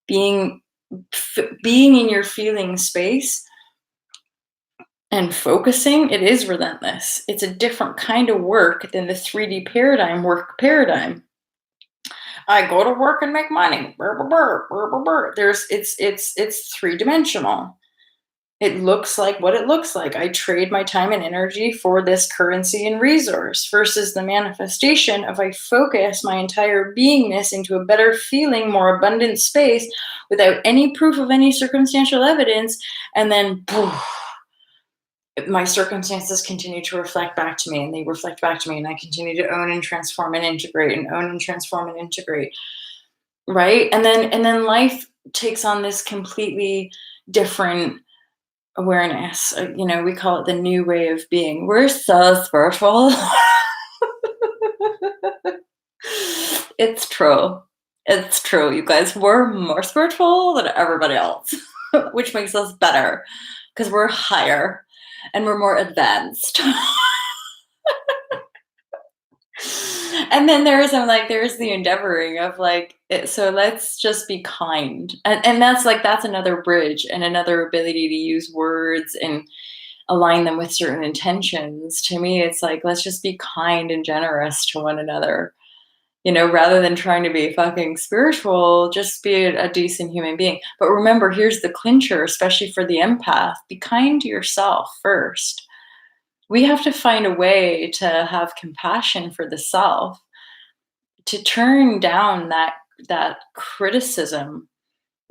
being being in your feeling space and focusing, it is relentless. It's a different kind of work than the 3D paradigm work paradigm. I go to work and make money. Brr, brr, brr, brr, brr, brr. There's it's three dimensional. It looks like what it looks like. I trade my time and energy for this currency and resource versus the manifestation of I focus my entire beingness into a better feeling, more abundant space without any proof of any circumstantial evidence. And then poof, my circumstances continue to reflect back to me and they reflect back to me. And I continue to own and transform and integrate and own and transform and integrate. Right. And then life takes on this completely different awareness. We call it the new way of being. We're so spiritual. It's true. It's true, you guys. We're more spiritual than everybody else, which makes us better because we're higher and we're more advanced. And then there's the endeavoring of so let's just be kind. And that's another bridge and another ability to use words and align them with certain intentions. To me, it's like, let's just be kind and generous to one another. Rather than trying to be fucking spiritual, just be a decent human being. But remember, here's the clincher, especially for the empath: be kind to yourself first. We have to find a way to have compassion for the self, to turn down that criticism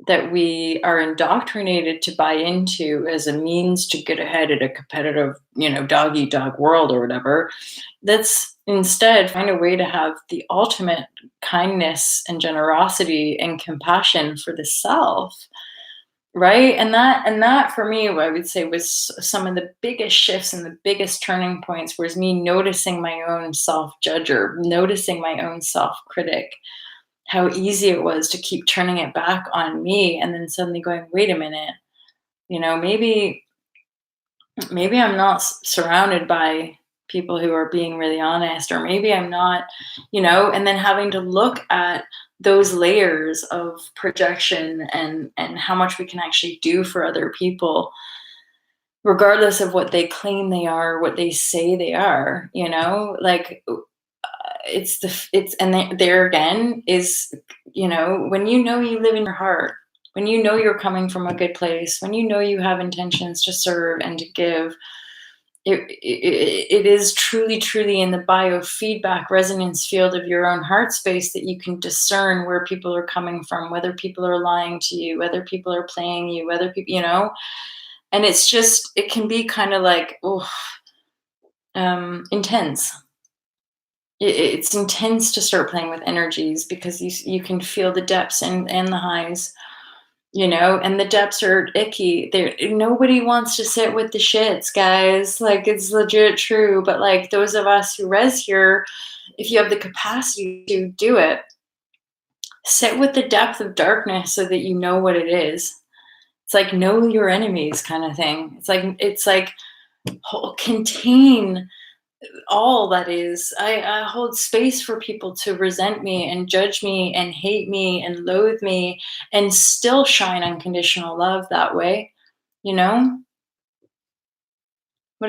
that we are indoctrinated to buy into as a means to get ahead at a competitive, dog eat dog world or whatever. Let's instead find a way to have the ultimate kindness and generosity and compassion for the self. Right. And that for me, what I would say was some of the biggest shifts and the biggest turning points was me noticing my own self judger, noticing my own self critic, how easy it was to keep turning it back on me and then suddenly going, wait a minute, maybe I'm not surrounded by people who are being really honest, or maybe I'm not, and then having to look at those layers of projection and how much we can actually do for other people, regardless of what they claim they are, what they say they are, there again is, when you live in your heart, when you're coming from a good place, when you have intentions to serve and to give, it is truly, truly in the biofeedback resonance field of your own heart space that you can discern where people are coming from, whether people are lying to you, whether people are playing you, whether people, and it can be kind of like, intense. It's intense to start playing with energies because you can feel the depths and the highs, and the depths are icky. Nobody wants to sit with the shits, guys. Like, it's legit true. But like those of us who res here, if you have the capacity to do it, sit with the depth of darkness so that you know what it is. It's like know your enemies kind of thing. It's like contain all that is. I hold space for people to resent me and judge me and hate me and loathe me and still shine unconditional love that way. What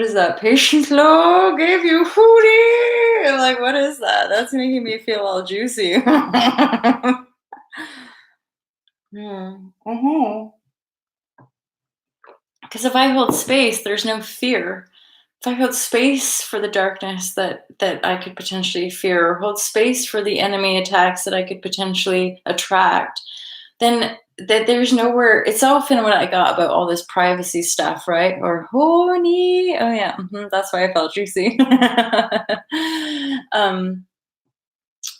is that? Patience Low gave you hootie. I'm like, what is that? That's making me feel all juicy. Because if I hold space, there's no fear. If I hold space for the darkness that I could potentially fear, or hold space for the enemy attacks that I could potentially attract, then that there's nowhere. It's often what I got about all this privacy stuff, right? Or horny. Oh yeah, that's why I felt juicy.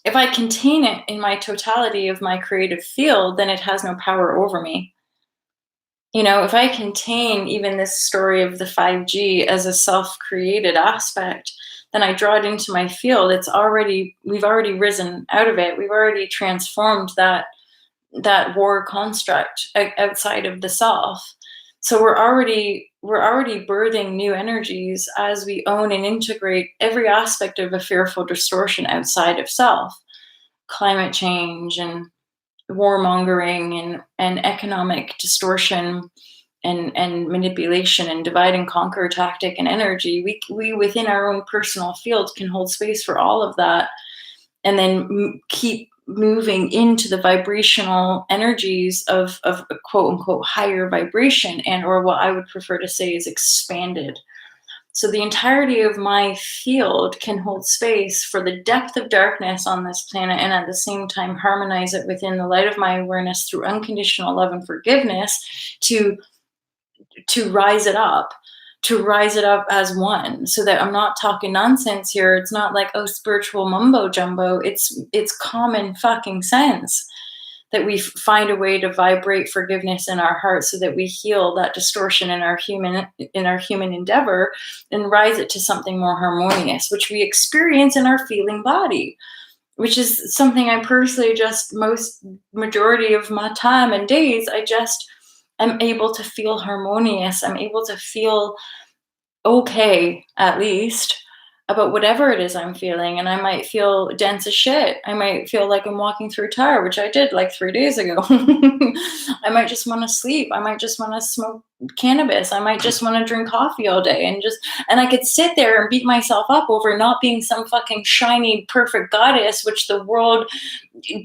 If I contain it in my totality of my creative field, then it has no power over me. If I contain even this story of the 5G as a self-created aspect, then I draw it into my field. We've already risen out of it. We've already transformed that war construct outside of the self. So we're already birthing new energies as we own and integrate every aspect of a fearful distortion outside of self. Climate change and warmongering and economic distortion and manipulation and divide and conquer tactic and energy. We within our own personal field can hold space for all of that, and then keep moving into the vibrational energies of a quote unquote higher vibration, and or what I would prefer to say is expanded. So the entirety of my field can hold space for the depth of darkness on this planet, and at the same time harmonize it within the light of my awareness through unconditional love and forgiveness to to rise it up to rise it up as one, so that I'm not talking nonsense here. It's not like, oh, spiritual mumbo jumbo. It's common fucking sense that we find a way to vibrate forgiveness in our hearts so that we heal that distortion in our human endeavor and rise it to something more harmonious, which we experience in our feeling body, which is something I personally just most majority of my time and days I just am able to feel harmonious. I'm able to feel okay, at least, about whatever it is I'm feeling. And I might feel dense as shit. I might feel like I'm walking through tar, which I did like 3 days ago. I might just want to sleep. I might just want to smoke cannabis. I might just want to drink coffee all day and I could sit there and beat myself up over not being some fucking shiny, perfect goddess, which the world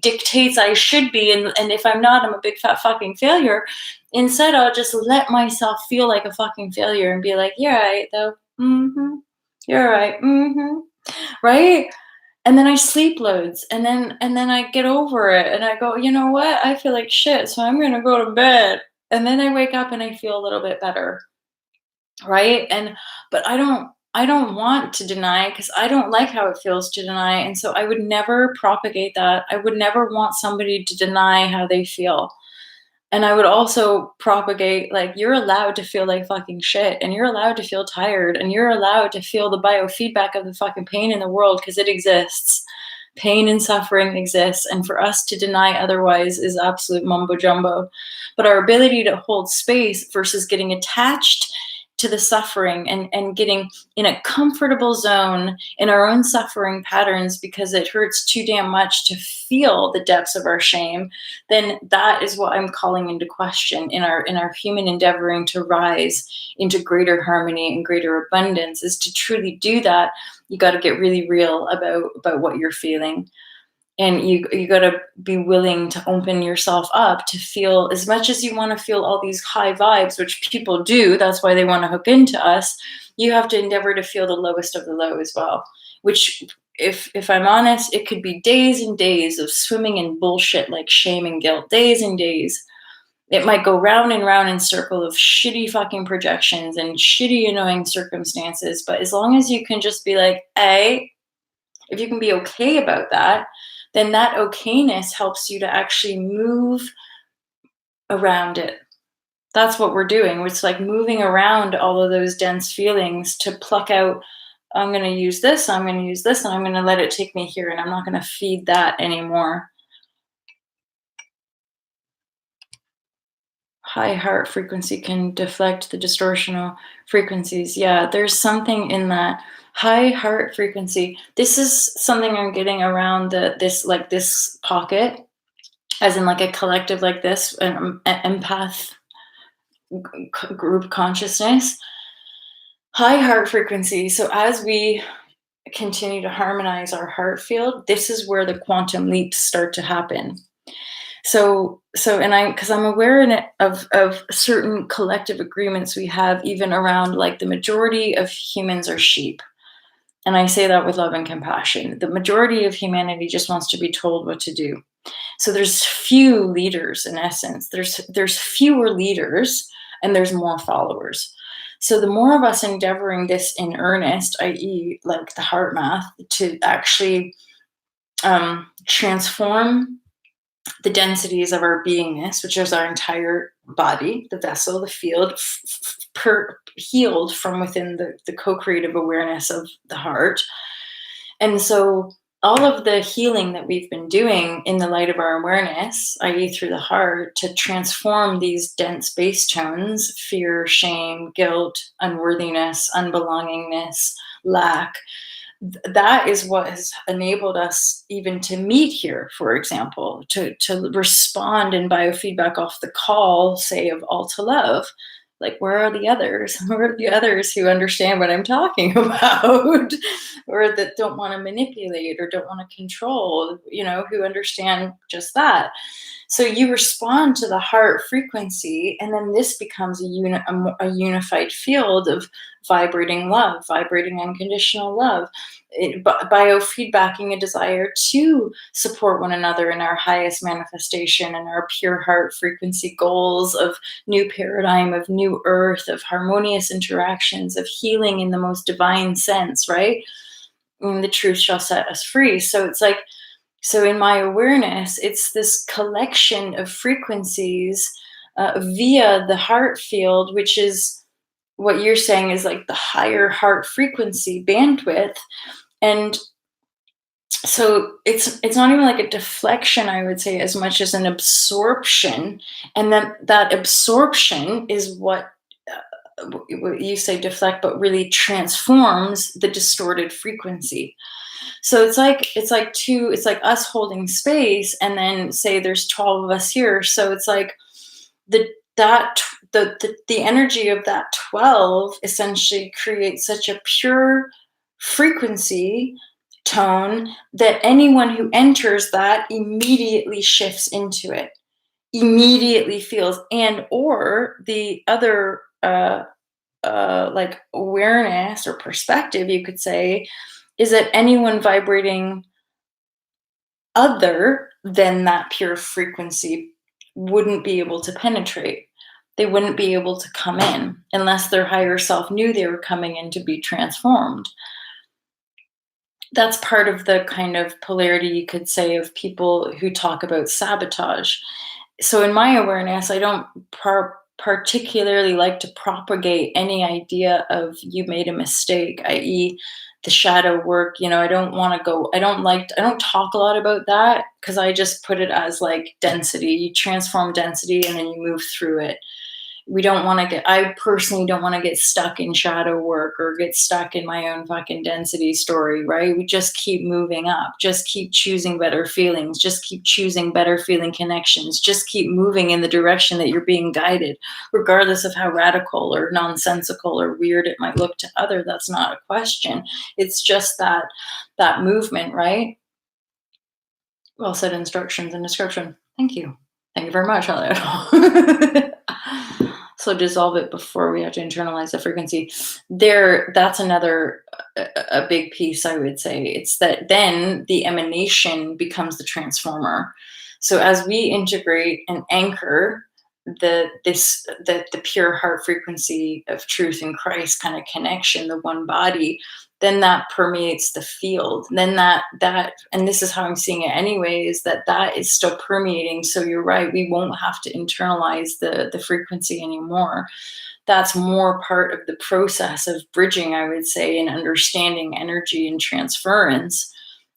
dictates I should be. And if I'm not, I'm a big fat fucking failure. Instead, I'll just let myself feel like a fucking failure and be like, "You're right, though. Mm-hmm. You're right. Mm-hmm." Right? And then I sleep loads, and then I get over it, and I go, you know what? I feel like shit, so I'm gonna go to bed. And then I wake up and I feel a little bit better, right? And but I don't want to deny because I don't like how it feels to deny, and so I would never propagate that. I would never want somebody to deny how they feel. And I would also propagate, like, you're allowed to feel like fucking shit, and you're allowed to feel tired, and you're allowed to feel the biofeedback of the fucking pain in the world because it exists. Pain and suffering exists, and for us to deny otherwise is absolute mumbo jumbo. But our ability to hold space versus getting attached to the suffering and getting in a comfortable zone in our own suffering patterns because it hurts too damn much to feel the depths of our shame, then that is what I'm calling into question in our human endeavoring to rise into greater harmony and greater abundance. Is to truly do that, you got to get really real about what you're feeling, and you got to be willing to open yourself up to feel as much as you want to feel all these high vibes, which people do. That's why they want to hook into us. You have to endeavor to feel the lowest of the low as well, which, if I'm honest, it could be days and days of swimming in bullshit like shame and guilt, days and days. It might go round and round in circle of shitty fucking projections and shitty annoying circumstances, but as long as you can just be like, hey, if you can be okay about that, then that okayness helps you to actually move around it. That's what we're doing. It's like moving around all of those dense feelings to pluck out, I'm going to use this, I'm going to use this, and I'm going to let it take me here, and I'm not going to feed that anymore. High heart frequency can deflect the distortional frequencies. Yeah, there's something in that high heart frequency. This is something I'm getting around this pocket, as in like a collective like this, an empath group consciousness. High heart frequency. So as we continue to harmonize our heart field, this is where the quantum leaps start to happen. And because I'm aware of certain collective agreements we have, even around like the majority of humans are sheep. And I say that with love and compassion. The majority of humanity just wants to be told what to do. So there's few leaders in essence. There's fewer leaders and there's more followers. So the more of us endeavoring this in earnest, i.e., like the heart math, to actually transform the densities of our beingness, which is our entire body, the vessel, the field, healed from within the co-creative awareness of the heart. And so all of the healing that we've been doing in the light of our awareness, i.e., through the heart, to transform these dense base tones, fear, shame, guilt, unworthiness, unbelongingness, lack, that is what has enabled us even to meet here, for example, to respond in biofeedback off the call, say, of all to love. Like, where are the others? Where are the others who understand what I'm talking about? Or that don't want to manipulate or don't want to control, who understand just that. So you respond to the heart frequency, and then this becomes a unified field of vibrating love, vibrating unconditional love, biofeedbacking a desire to support one another in our highest manifestation and our pure heart frequency goals of new paradigm, of new earth, of harmonious interactions, of healing in the most divine sense, right? And the truth shall set us free. So it's like, so in my awareness, it's this collection of frequencies via the heart field, which is what you're saying is like the higher heart frequency bandwidth. And so it's not even like a deflection, I would say, as much as an absorption. And then that absorption is what you say deflect, but really transforms the distorted frequency. So it's like us holding space, and then say there's 12 of us here. So it's like the that the energy of that 12 essentially creates such a pure frequency tone that anyone who enters that immediately shifts into it, immediately feels, and or the other like awareness or perspective, you could say, is that anyone vibrating other than that pure frequency wouldn't be able to penetrate. They wouldn't be able to come in unless their higher self knew they were coming in to be transformed. That's part of the kind of polarity, you could say, of people who talk about sabotage. So in my awareness, I don't particularly like to propagate any idea of you made a mistake, i.e., the shadow work. I don't want to go, I don't talk a lot about that, because I just put it as like density. You transform density and then you move through it. I personally don't want to get stuck in shadow work or get stuck in my own fucking density story, right? We just keep moving up, just keep choosing better feelings, just keep choosing better feeling connections, just keep moving in the direction that you're being guided, regardless of how radical or nonsensical or weird it might look to other. That's not a question. It's just that movement, right? Well said, instructions and description. Thank you. Thank you very much. So dissolve it before we have to internalize the frequency. That's another a big piece, I would say. It's that then the emanation becomes the transformer. So as we integrate and anchor the pure heart frequency of truth in Christ kind of connection, the one body, then that permeates the field. Then that and this is how I'm seeing it anyway, is that is still permeating. So you're right, we won't have to internalize the frequency anymore. That's more part of the process of bridging, I would say, and understanding energy and transference,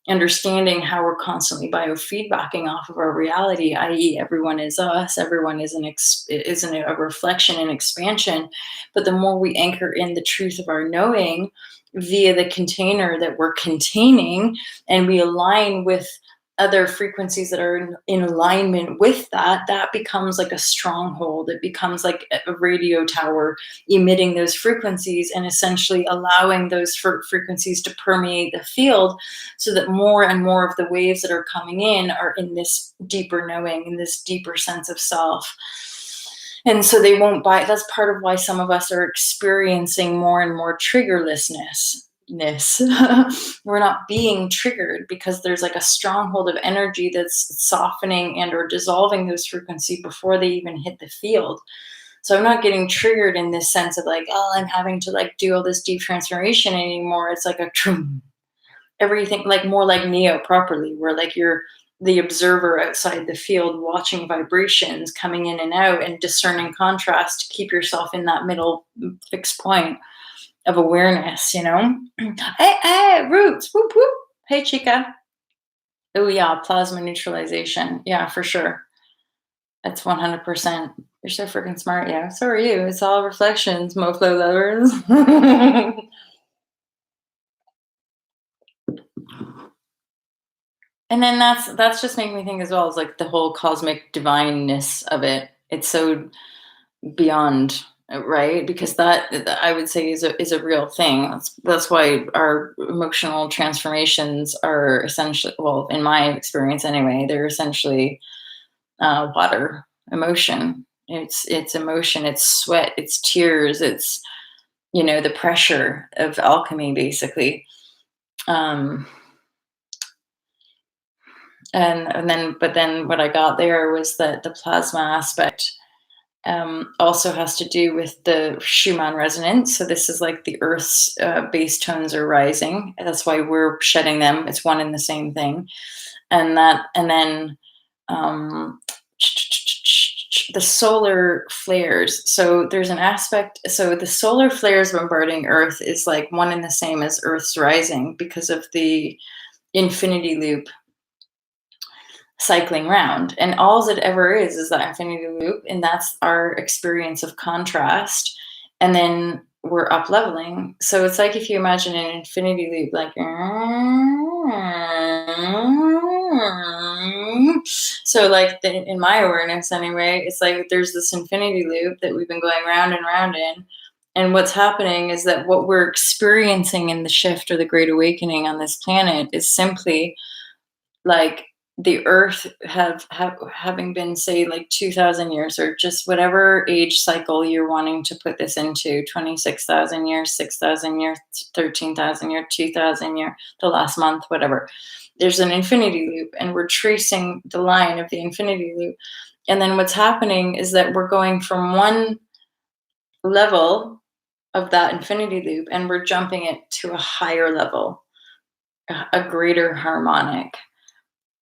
understanding how we're constantly biofeedbacking off of our reality, i.e., everyone is us, everyone is a reflection and expansion. But the more we anchor in the truth of our knowing via the container that we're containing, and we align with other frequencies that are in alignment with that becomes like a stronghold. It becomes like a radio tower emitting those frequencies and essentially allowing those frequencies to permeate the field, so that more and more of the waves that are coming in are in this deeper knowing, in this deeper sense of self. And so they won't buy. That's part of why some of us are experiencing more and more triggerlessness. We're not being triggered because there's like a stronghold of energy that's softening and or dissolving those frequency before they even hit the field. So I'm not getting triggered in this sense of like, oh, I'm having to like do all this deep transformation anymore. It's like a everything, like more like Neo properly, where like you're the observer outside the field watching vibrations coming in and out and discerning contrast to keep yourself in that middle fixed point of awareness. Hey, Roots, whoop whoop. Hey, Chica. Oh yeah, plasma neutralization. Yeah, for sure. That's 100%. You're so freaking smart. Yeah, so are you. It's all reflections, moflo lovers. And then that's just making me think as well, as like the whole cosmic divineness of it. It's so beyond right? Because that I would say is a real thing. That's why our emotional transformations are essentially, well, in my experience anyway, they're essentially water, emotion. It's emotion, it's sweat, it's tears, it's the pressure of alchemy, basically. Um, and then, but then, what I got there was that the plasma aspect also has to do with the Schumann resonance. So this is like the Earth's base tones are rising. That's why we're shedding them. It's one and the same thing. And then um, the solar flares. So there's an aspect. So the solar flares bombarding Earth is like one and the same as Earth's rising because of the infinity loop cycling round. And all it ever is that infinity loop. And that's our experience of contrast. And then we're up leveling. So it's like if you imagine an infinity loop, like, so like in my awareness anyway, it's like there's this infinity loop that we've been going round and round in. And what's happening is that what we're experiencing in the shift or the great awakening on this planet is simply like the earth having been, say, like 2000 years or just whatever age cycle you're wanting to put this into, 26,000 years, 6,000 years, 13,000 years, 2000 years, the last month, whatever. There's an infinity loop and we're tracing the line of the infinity loop. And then what's happening is that we're going from one level of that infinity loop and we're jumping it to a higher level, a greater harmonic.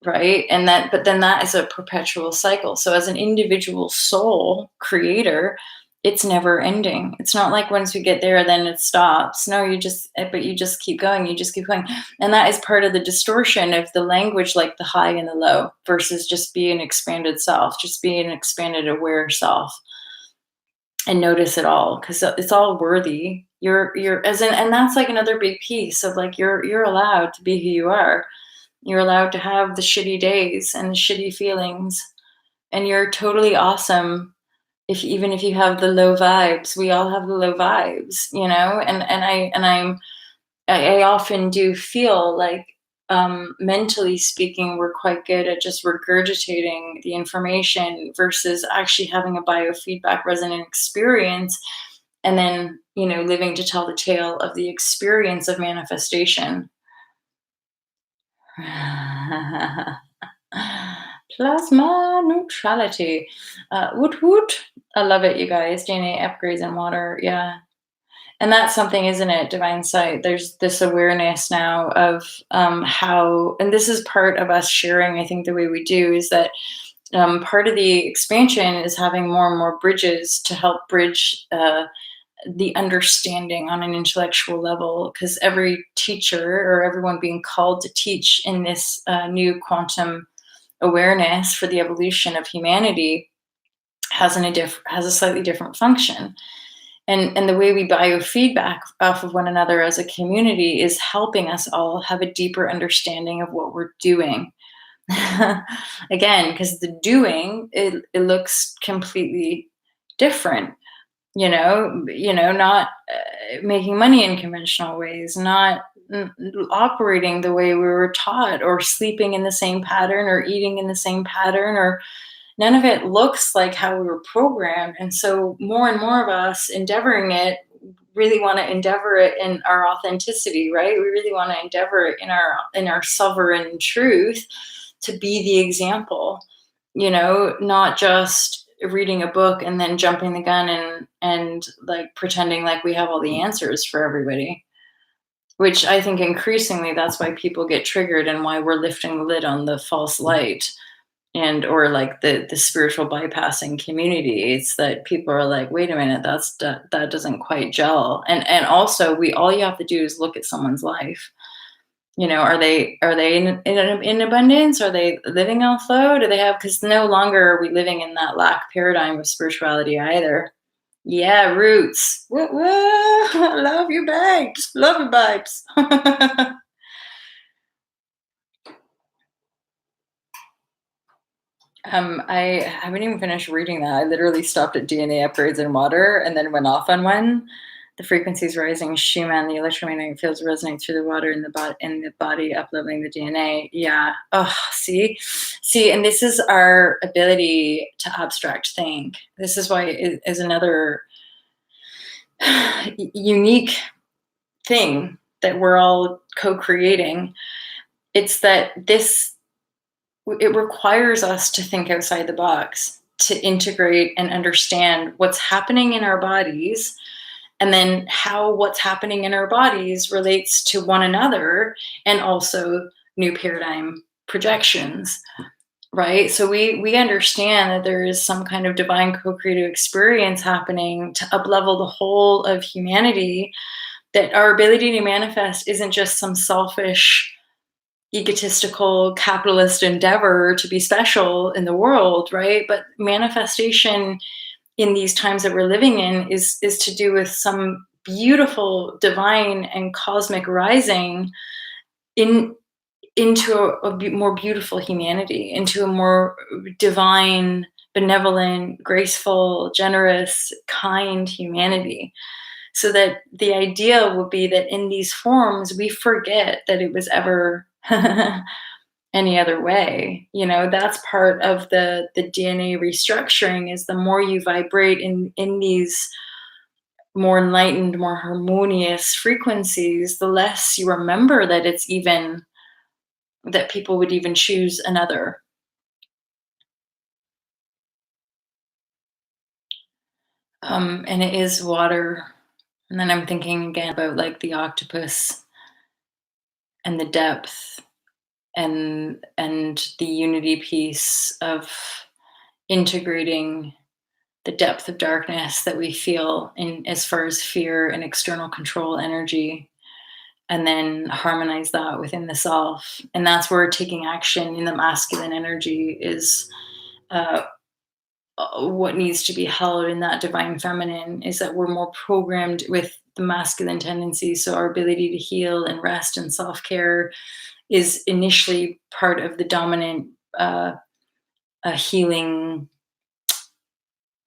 Right? And that, but then that is a perpetual cycle. So as an individual soul creator, it's never ending. It's not like once we get there, then it stops. No, but you just keep going. You just keep going. And that is part of the distortion of the language, like the high and the low versus just be an expanded self, just be an expanded aware self and notice it all. Cause it's all worthy. You're as in, and that's like another big piece of like, you're allowed to be who you are. You're allowed to have the shitty days and the shitty feelings, and you're totally awesome if even if you have the low vibes. We all have the low vibes, I often do feel like mentally speaking, we're quite good at just regurgitating the information versus actually having a biofeedback resonant experience and then, living to tell the tale of the experience of manifestation. Plasma neutrality. Woot woot. I love it, you guys. DNA upgrades in water. Yeah. And that's something, isn't it? Divine sight. There's this awareness now of how, and this is part of us sharing, I think, the way we do is that part of the expansion is having more and more bridges to help bridge the understanding on an intellectual level, because every teacher or everyone being called to teach in this new quantum awareness for the evolution of humanity has a slightly different function. And the way we biofeedback off of one another as a community is helping us all have a deeper understanding of what we're doing. Again, because the doing, it looks completely different. Not making money in conventional ways, not operating the way we were taught, or sleeping in the same pattern, or eating in the same pattern, or none of it looks like how we were programmed. And so more and more of us endeavoring it really want to endeavor it in our authenticity, right? We really want to endeavor it in our sovereign truth, to be the example, not just reading a book and then jumping the gun and like pretending like we have all the answers for everybody, which I think increasingly that's why people get triggered and why we're lifting the lid on the false light and or like the spiritual bypassing community. It's that people are like, wait a minute, that doesn't quite gel. And also, all you have to do is look at someone's life. Are they in abundance? Are they living on flow? Do they have, because no longer are we living in that lack paradigm of spirituality either. Yeah, roots. Woo, woo. Love you, babes. Love you, babes. I haven't even finished reading that. I literally stopped at DNA upgrades in water and then went off on one. The frequencies rising, Schumann, the electromagnetic fields resonate through the water in the body, upleveling the DNA. Yeah. Oh, see, and this is our ability to abstract think. This is why it is another unique thing that we're all co-creating. It's that this it requires us to think outside the box, to integrate and understand what's happening in our bodies, and then how what's happening in our bodies relates to one another, and also new paradigm projections, right? So we understand that there is some kind of divine co-creative experience happening to uplevel the whole of humanity, that our ability to manifest isn't just some selfish, egotistical, capitalist endeavor to be special in the world, right? But manifestation in these times that we're living in is to do with some beautiful divine and cosmic rising in into more beautiful humanity, into a more divine, benevolent, graceful, generous, kind humanity. So that the idea will be that in these forms, we forget that it was ever any other way. That's part of the DNA restructuring, is the more you vibrate in these more enlightened, more harmonious frequencies, the less you remember that it's even that people would even choose another. And it is water. And then I'm thinking again about like the octopus and the depth, and the unity piece of integrating the depth of darkness that we feel in as far as fear and external control energy, and then harmonize that within the self. And that's where taking action in the masculine energy is, uh, what needs to be held in that divine feminine, is that we're more programmed with the masculine tendencies. So our ability to heal and rest and self-care is initially part of the dominant, uh, healing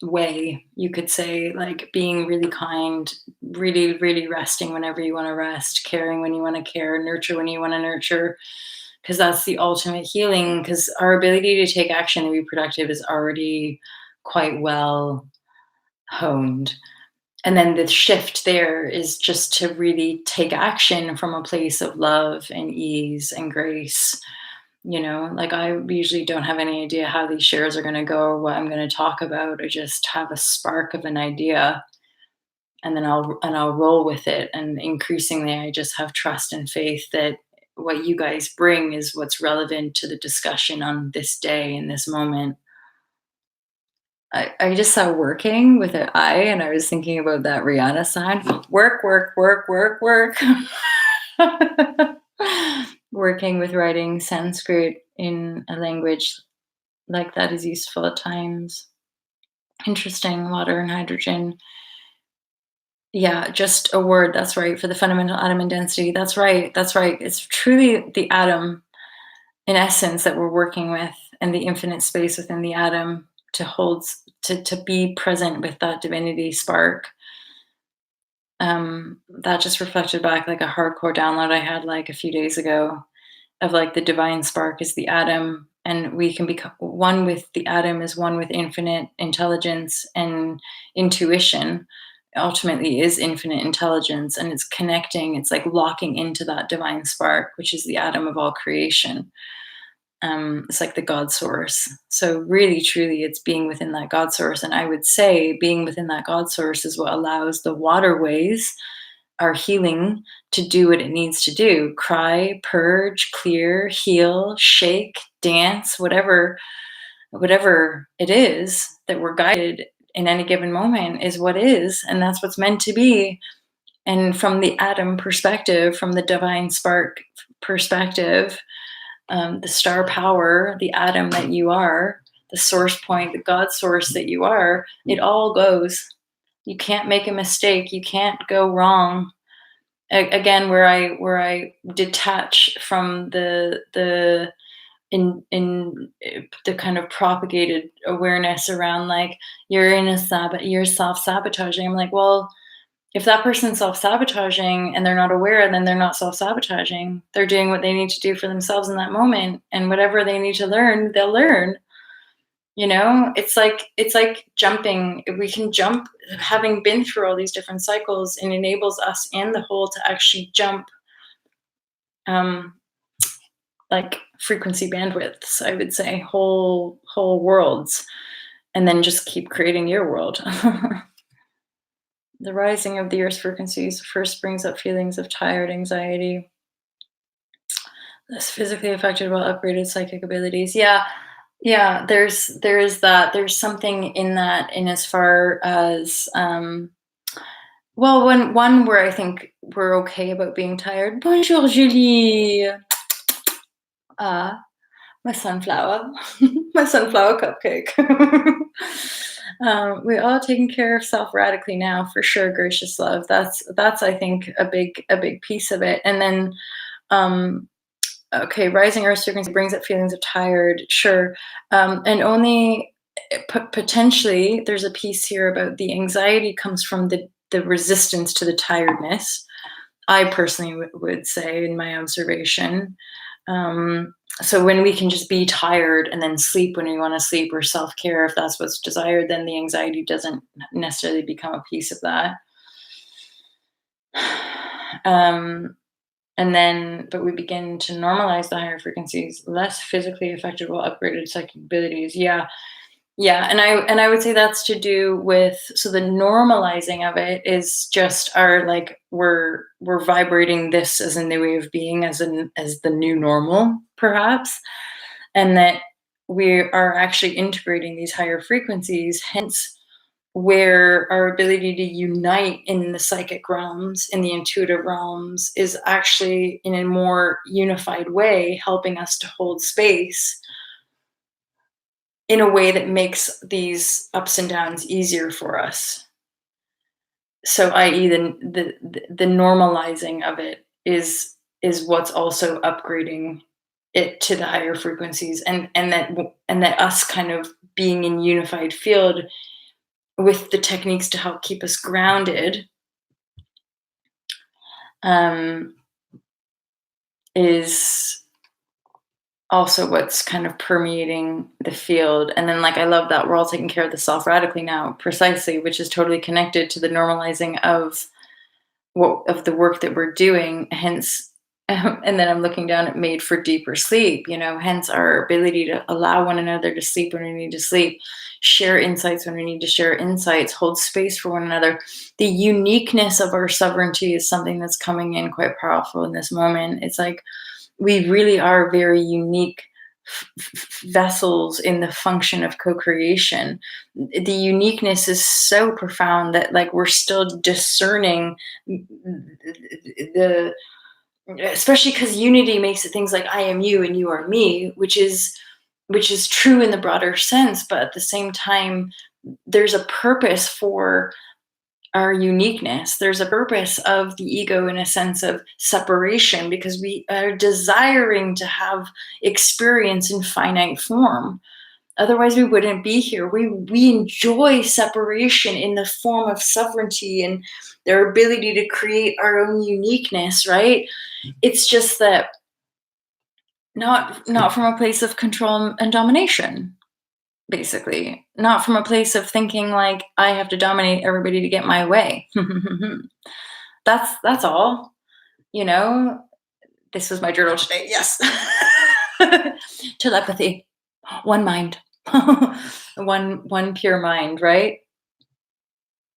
way, you could say, like being really kind, really, really resting whenever you want to rest, caring when you want to care, nurture when you want to nurture, because that's the ultimate healing. Because our ability to take action and be productive is already quite well honed. And then the shift there is just to really take action from a place of love and ease and grace. Like, I usually don't have any idea how these shares are going to go or what I'm going to talk about. I just have a spark of an idea, and then I'll roll with it. And increasingly, I just have trust and faith that what you guys bring is what's relevant to the discussion on this day in this moment. I just saw working with an I, and I was thinking about that Rihanna sign. Work, work, work, work, work. Working with writing Sanskrit in a language like that is useful at times. Interesting, water and hydrogen. Yeah, just a word. That's right. For the fundamental atom and density. That's right. That's right. It's truly the atom in essence that we're working with, and the infinite space within the atom to hold, to be present with that divinity spark. That just reflected back like a hardcore download I had like a few days ago, of like the divine spark is the atom, and we can become one with the atom, is one with infinite intelligence, and intuition ultimately is infinite intelligence, and it's connecting, it's like locking into that divine spark, which is the atom of all creation. It's like the God source. So really, truly, it's being within that God source. And I would say being within that God source is what allows the waterways, our healing, to do what it needs to do: cry, purge, clear, heal, shake, dance, whatever it is that we're guided in any given moment is what is, and that's what's meant to be. And from the atom perspective, from the divine spark perspective, the star power, the atom that you are, the source point, the God source that you are, it all goes. You can't make a mistake. You can't go wrong. Again, where I detach from the the kind of propagated awareness around like you're self-sabotaging. I'm like, well, if that person's self-sabotaging and they're not aware, then they're not self-sabotaging. They're doing what they need to do for themselves in that moment, and whatever they need to learn, they'll learn. It's like jumping. We can jump, having been through all these different cycles, and enables us and the whole to actually jump, um, like frequency bandwidths, I would say, whole worlds, and then just keep creating your world. The rising of the Earth's frequencies first brings up feelings of tired anxiety, less physically affected while upgraded psychic abilities. Yeah, yeah. There is that. There's something in that, in as far as well, when one where I think we're okay about being tired. Bonjour, Julie. Ah, my sunflower, my sunflower cupcake. We all taking care of self radically now, for sure. Gracious love. That's I think a big piece of it. And then, um, okay, rising earth frequency brings up feelings of tired. Sure, and only potentially there's a piece here about the anxiety comes from the resistance to the tiredness. I personally would say, in my observation. So when we can just be tired and then sleep when we want to sleep, or self-care if that's what's desired, then the anxiety doesn't necessarily become a piece of that. um, and then, but we begin to normalize the higher frequencies, less physically affected while upgraded psychic abilities. Yeah, yeah, and I would say that's to do with, so the normalizing of it is just our, like, we're vibrating this as a new way of being, as the new normal, perhaps, and that we are actually integrating these higher frequencies, hence where our ability to unite in the psychic realms, in the intuitive realms, is actually in a more unified way, helping us to hold space in a way that makes these ups and downs easier for us. So, i.e., the normalizing of it is what's also upgrading it to the higher frequencies, and that us kind of being in unified field with the techniques to help keep us grounded, um, is also what's kind of permeating the field. And then, like, I love that we're all taking care of the self radically now, precisely, which is totally connected to the normalizing of the work that we're doing. Hence, and then I'm looking down at made for deeper sleep. Hence our ability to allow one another to sleep when we need to sleep, share insights when we need to share insights, hold space for one another. The uniqueness of our sovereignty is something that's coming in quite powerful in this moment. It's like we really are very unique vessels in the function of co-creation. The uniqueness is so profound that, like, we're still discerning the, especially because unity makes it things like I am you and you are me, which is true in the broader sense, but at the same time there's a purpose for our uniqueness. There's a purpose of the ego in a sense of separation, because we are desiring to have experience in finite form. Otherwise, we wouldn't be here. We enjoy separation in the form of sovereignty and their ability to create our own uniqueness, right? It's just that not from a place of control and domination, basically. Not from a place of thinking like I have to dominate everybody to get my way. That's all. You know, this was my journal today. Yes. Telepathy. One mind. One pure mind, right?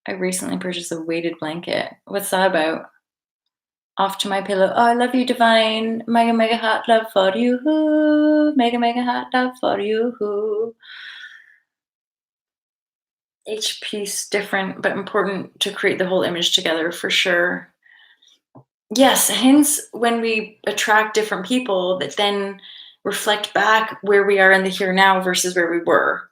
I recently purchased a weighted blanket. What's that about? Off to my pillow. Oh, I love you, divine. Mega, mega hot love for you. Mega, mega hot love for you. Each piece different, but important to create the whole image together, for sure. Yes, hence when we attract different people that then reflect back where we are in the here now versus where we were.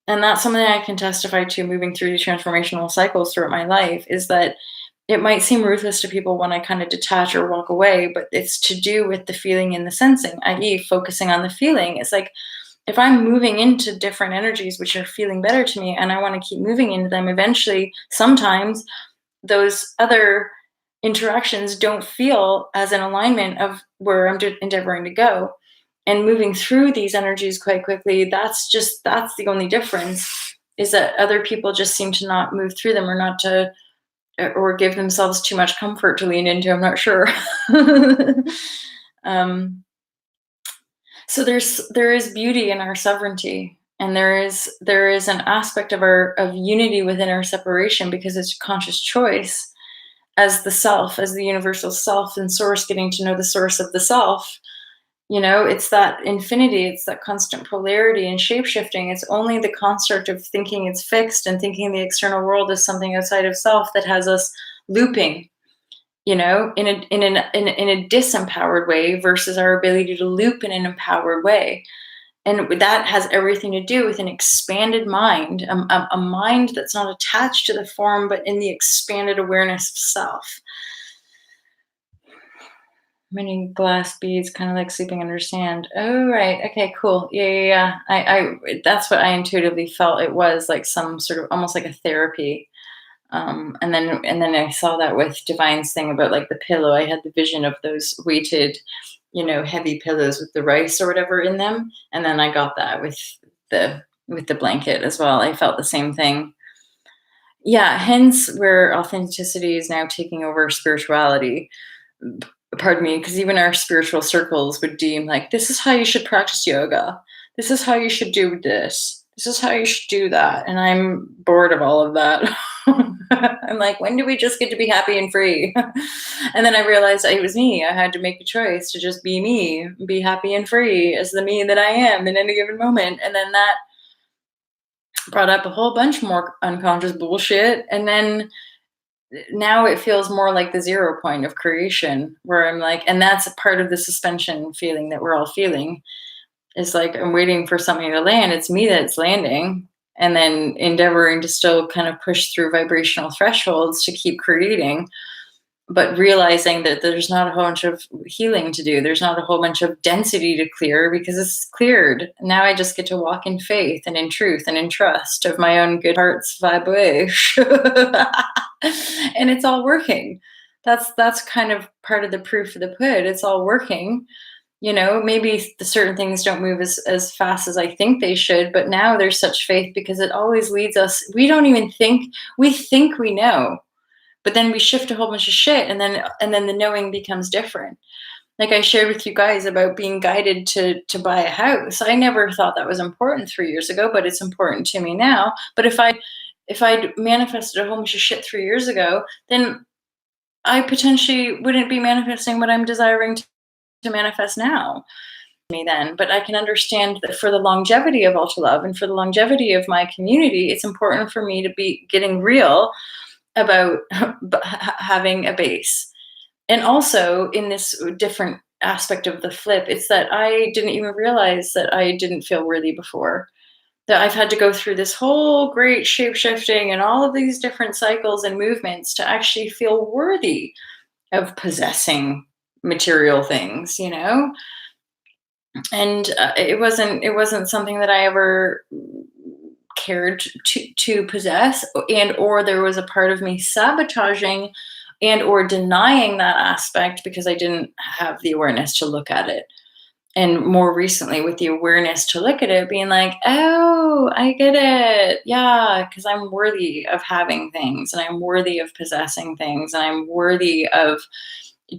And that's something I can testify to moving through the transformational cycles throughout my life, is that It might seem ruthless to people when I kind of detach or walk away, but it's to do with the feeling and the sensing, i.e., focusing on the feeling. It's like if I'm moving into different energies which are feeling better to me and I want to keep moving into them, eventually, sometimes those other interactions don't feel as an alignment of where I'm endeavoring to go. And moving through these energies quite quickly, that's the only difference, is that other people just seem to not move through them, or not to, or give themselves too much comfort to lean into. I'm not sure. um, so there is beauty in our sovereignty, and there is an aspect of our of unity within our separation, because it's conscious choice as the self, as the universal self and source, getting to know the source of the self. It's that infinity, it's that constant polarity and shapeshifting. It's only the construct of thinking it's fixed and thinking the external world is something outside of self that has us looping, in a disempowered way, versus our ability to loop in an empowered way. And that has everything to do with an expanded mind, a mind that's not attached to the form, but in the expanded awareness of self. Many glass beads, kind of like sleeping under sand. Oh, right. Okay, cool. Yeah, yeah, yeah. That's what I intuitively felt. It was like some sort of almost like a therapy. And then I saw that with Divine's thing about like the pillow. I had the vision of those weighted, heavy pillows with the rice or whatever in them. And then I got that with the blanket as well. I felt the same thing. Yeah, hence where authenticity is now taking over spirituality. Pardon me, because even our spiritual circles would deem like, this is how you should practice yoga. This is how you should do this. This is how you should do that. And I'm bored of all of that. I'm like, when do we just get to be happy and free? And then I realized it was me. I had to make a choice to just be me, be happy and free as the me that I am in any given moment. And then that brought up a whole bunch more unconscious bullshit. And then now it feels more like the zero point of creation, where I'm like, and that's a part of the suspension feeling that we're all feeling. Is like, I'm waiting for something to land. It's me that's landing, and then endeavoring to still kind of push through vibrational thresholds to keep creating, but realizing that there's not a whole bunch of healing to do. There's not a whole bunch of density to clear, because it's cleared. Now I just get to walk in faith and in truth and in trust of my own good heart's vibrashe. And it's all working. That's kind of part of the proof of the pudding. It's all working. Maybe the certain things don't move as fast as I think they should, but now there's such faith, because it always leads us. We don't even think we know, but then we shift a whole bunch of shit, and then the knowing becomes different. Like I shared with you guys about being guided to buy a house. I never thought that was important 3 years ago, but it's important to me now. But if I'd manifested a whole bunch of shit 3 years ago, then I potentially wouldn't be manifesting what I'm desiring to manifest now. Me then, but I can understand that for the longevity of Ultra Love and for the longevity of my community, it's important for me to be getting real about having a base. And also, in this different aspect of the flip, it's that I didn't even realize that I didn't feel worthy before. That I've had to go through this whole great shape shifting and all of these different cycles and movements to actually feel worthy of possessing material things, And it wasn't something that I ever cared to possess, and or there was a part of me sabotaging and or denying that aspect, because I didn't have the awareness to look at it. And more recently, with the awareness to look at it, being like, oh, I get it. Yeah, because I'm worthy of having things, and I'm worthy of possessing things, and I'm worthy of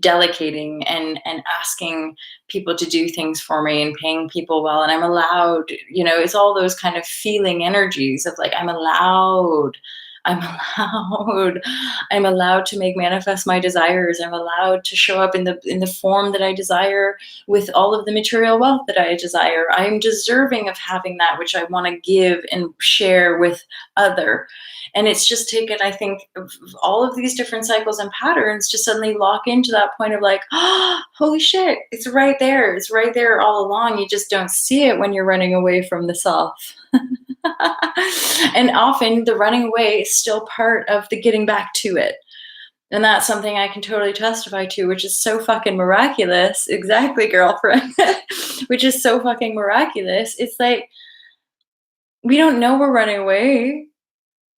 delegating and asking people to do things for me and paying people well, and I'm allowed. It's all those kind of feeling energies of like, I'm allowed I'm allowed to make manifest my desires. I'm allowed to show up in the form that I desire, with all of the material wealth that I desire. I'm deserving of having that which I want to give and share with other. And it's just taken, I think, all of these different cycles and patterns to suddenly lock into that point of like, oh, holy shit, it's right there. It's right there all along. You just don't see it when you're running away from the self. And often the running away is still part of the getting back to it. And that's something I can totally testify to, which is so fucking miraculous. Exactly, girlfriend. Which is so fucking miraculous. It's like we don't know we're running away.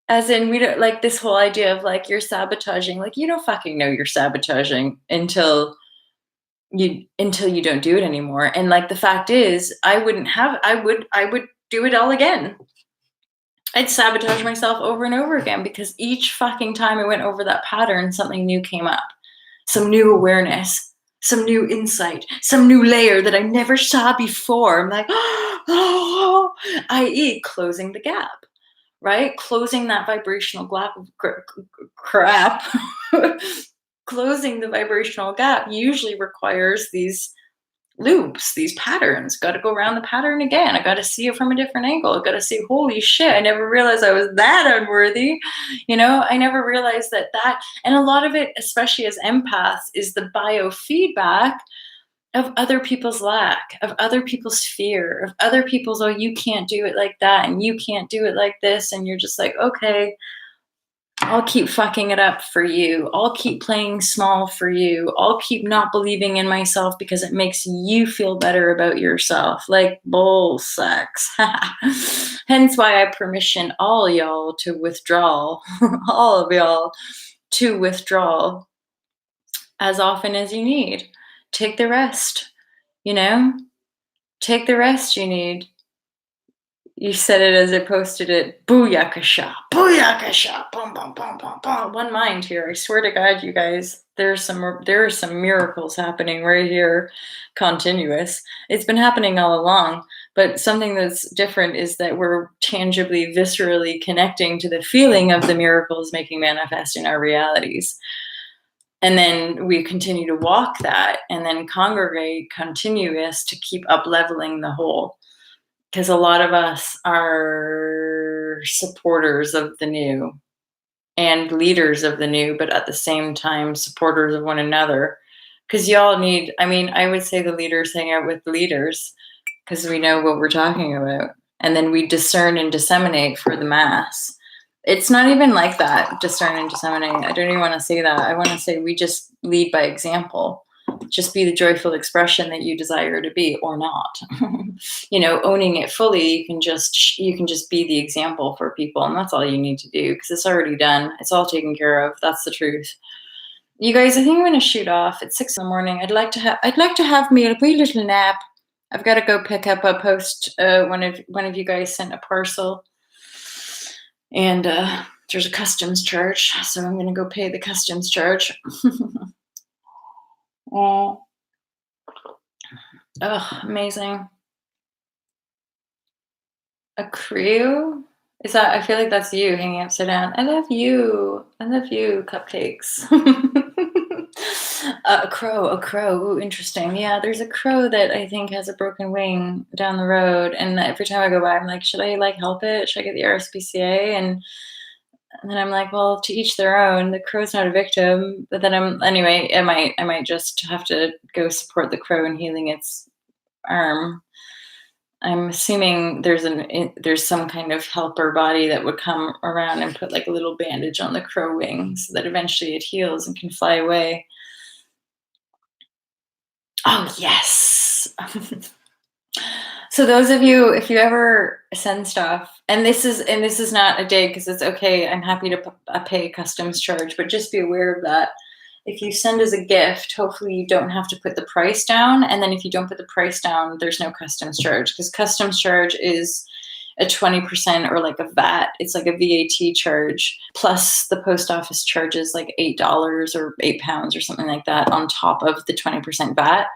As in, we don't like this whole idea of like you're sabotaging. Like you don't fucking know you're sabotaging until you don't do it anymore. And like the fact is, I would do it all again. I'd sabotage myself over and over again because each fucking time I went over that pattern, something new came up. Some new awareness, some new insight, some new layer that I never saw before. I'm like, oh, i.e., closing the gap, right? Closing that vibrational crap. Closing the vibrational gap usually requires these loops, these patterns. Got to go around the pattern again. I got to see it from a different angle. I got to see, holy shit, I never realized I was that unworthy. I never realized that. And a lot of it, especially as empaths, is the biofeedback of other people's lack, of other people's fear, of other people's, oh, you can't do it like that, and you can't do it like this. And you're just like, okay, I'll keep fucking it up for you. I'll keep playing small for you. I'll keep not believing in myself because it makes you feel better about yourself. Like bull sex. Hence why I permission all y'all to withdraw, all of y'all to withdraw as often as you need. Take the rest, you know? Take the rest you need. You said it as I posted it. Booyakasha. Booyakasha. Boom, boom, boom, boom, boom. One mind here. I swear to God, you guys, there are some miracles happening right here, continuous. It's been happening all along, but something that's different is that we're tangibly, viscerally connecting to the feeling of the miracles making manifest in our realities. And then we continue to walk that and then congregate continuous to keep up leveling the whole. Because a lot of us are supporters of the new and leaders of the new, but at the same time, supporters of one another. Because y'all need, I would say the leaders hang out with the leaders because we know what we're talking about. And then we discern and disseminate for the mass. It's not even like that, discern and disseminate. I don't even want to say that. I want to say we just lead by example. Just be the joyful expression that you desire to be or not. Owning it fully, you can just be the example for people, and that's all you need to do because it's already done. It's all taken care of. That's the truth. You guys, I think I'm going to shoot off. It's 6 a.m. I'd like to have me a wee little nap. I've got to go pick up a post. One of you guys sent a parcel, and there's a customs charge, so I'm going to go pay the customs charge. Oh, amazing. A crew? Is that, I feel like that's you hanging upside down. I love you. I love you, cupcakes. A crow. Ooh, interesting. Yeah, there's a crow that I think has a broken wing down the road. And every time I go by, I'm like, should I help it? Should I get the RSPCA? And then I'm like, well, to each their own. The crow's not a victim. But then anyway, I might just have to go support the crow in healing its arm. I'm assuming there's some kind of helper body that would come around and put like a little bandage on the crow wing so that eventually it heals and can fly away. Oh, yes. So those of you, if you ever send stuff, and this is not a dig because it's okay. I'm happy to pay a customs charge, but just be aware of that. If you send as a gift, hopefully you don't have to put the price down. And then if you don't put the price down, there's no customs charge because customs charge is a 20% or like a VAT. It's like a VAT charge. Plus the post office charges like $8 or £8 or something like that on top of the 20% VAT.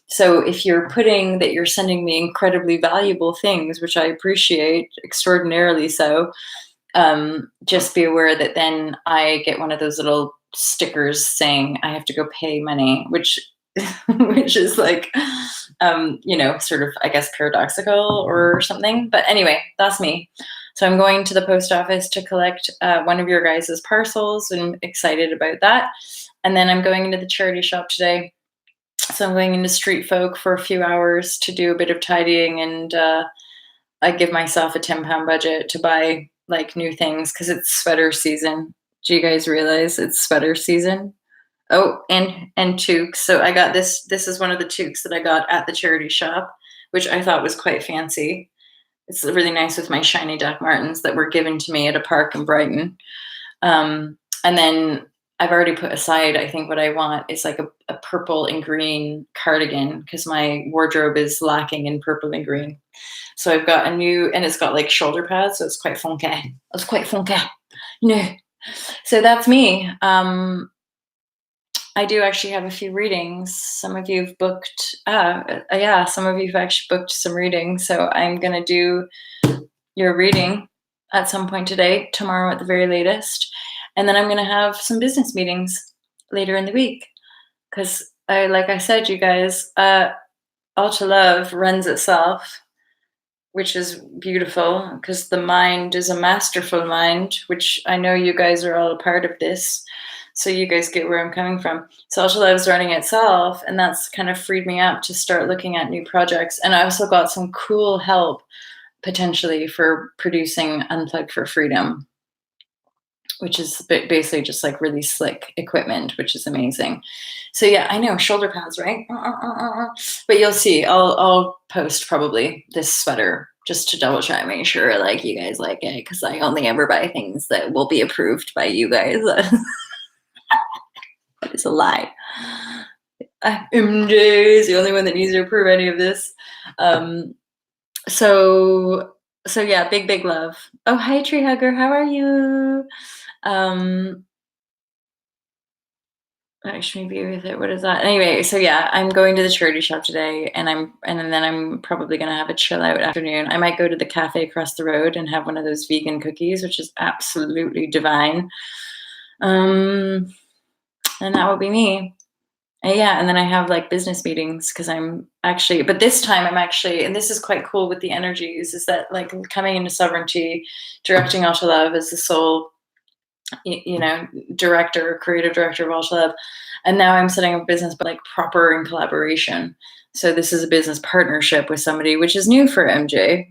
So if you're putting that you're sending me incredibly valuable things, which I appreciate extraordinarily so, just be aware that then I get one of those little stickers saying I have to go pay money, which is like, sort of, I guess, paradoxical or something. But anyway, that's me. So I'm going to the post office to collect one of your guys' parcels and excited about that. And then I'm going into the charity shop today. So I'm going into Street Folk for a few hours to do a bit of tidying, and I give myself a £10 budget to buy like new things because it's sweater season. Do you guys realize it's sweater season? Oh, and toques. So I got this. This is one of the toques that I got at the charity shop, which I thought was quite fancy. It's really nice with my shiny Doc Martens that were given to me at a park in Brighton. And then I've already put aside, I think what I want is like a purple and green cardigan because my wardrobe is lacking in purple and green. So I've got a new, and it's got like shoulder pads, so it's quite funky. It's quite funky. No. So that's me. I do actually have a few readings. Some of you've booked, yeah, some of you've actually booked some readings. So I'm going to do your reading at some point today, tomorrow at the very latest. And then I'm going to have some business meetings later in the week. Because, like I said, you guys, All to Love runs itself, which is beautiful because the mind is a masterful mind, which I know you guys are all a part of this. So you guys get where I'm coming from. So All to Love is running itself, and that's kind of freed me up to start looking at new projects. And I also got some cool help potentially for producing Unplugged for Freedom, which is basically just like really slick equipment, which is amazing. So yeah, I know, shoulder pads, right? But you'll see, I'll post probably this sweater just to double check, make sure like you guys like it, because I only ever buy things that will be approved by you guys. That is a lie. MJ is the only one that needs to approve any of this. So yeah, big love. Oh, hi, Tree Hugger. How are you? Actually, be with it. What is that? Anyway, so yeah, I'm going to the charity shop today, and then I'm probably gonna have a chill out afternoon. I might go to the cafe across the road and have one of those vegan cookies, which is absolutely divine. And that will be me. And yeah, and then I have like business meetings because but this time I'm actually, and this is quite cool with the energies, is that like coming into sovereignty, directing All to Love as the sole, creative director of All to Love. And now I'm setting up a business, but like proper in collaboration. So this is a business partnership with somebody, which is new for MJ.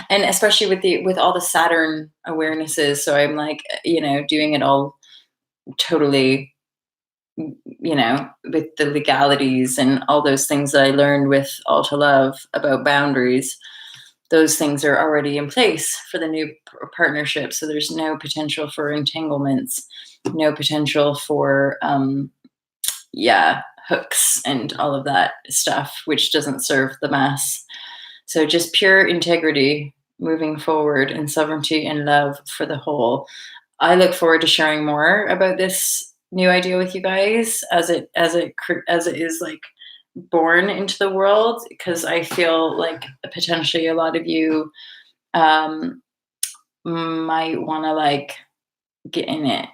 And especially with all the Saturn awarenesses. So I'm like, doing it all totally, with the legalities and all those things that I learned with All to Love about boundaries. Those things are already in place for the new partnership. So there's no potential for entanglements, no potential for, hooks and all of that stuff, which doesn't serve the mass. So just pure integrity moving forward in sovereignty and love for the whole. I look forward to sharing more about this new idea with you guys as it is like born into the world, because I feel like potentially a lot of you might want to like get in it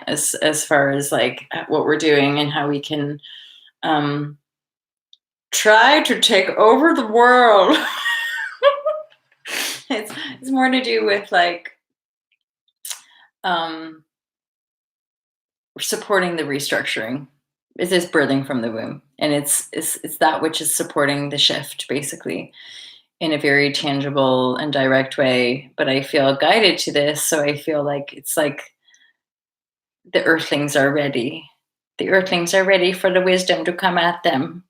as far as like what we're doing and how we can try to take over the world. It's more to do with like supporting the restructuring. Is this birthing from the womb, and it's that which is supporting the shift basically in a very tangible and direct way. But I feel guided to this, so I feel like it's like the earthlings are ready. The earthlings are ready for the wisdom to come at them.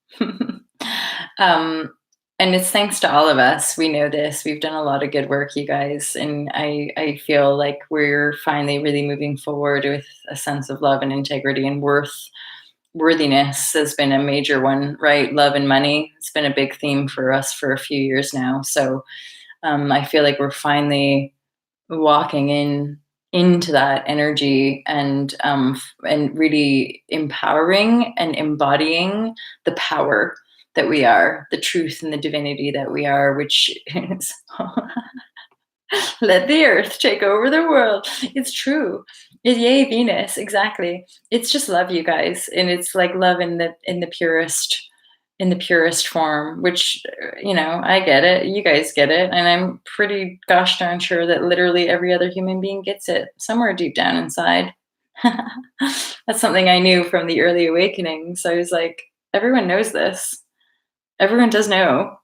And it's thanks to all of us. We know this. We've done a lot of good work, you guys. And I feel like we're finally really moving forward with a sense of love and integrity and worthiness has been a major one, right? Love and money. It's been a big theme for us for a few years now. So I feel like we're finally walking into that energy and really empowering and embodying the power that we are, the truth and the divinity that we are, which is let the earth take over the world. It's true. Yay, Venus, exactly. It's just love, you guys, and it's like love in the purest form, which I get it, you guys get it, and I'm pretty gosh darn sure that literally every other human being gets it somewhere deep down inside. That's something I knew from the early awakenings. I was like, everyone knows this. Everyone does know.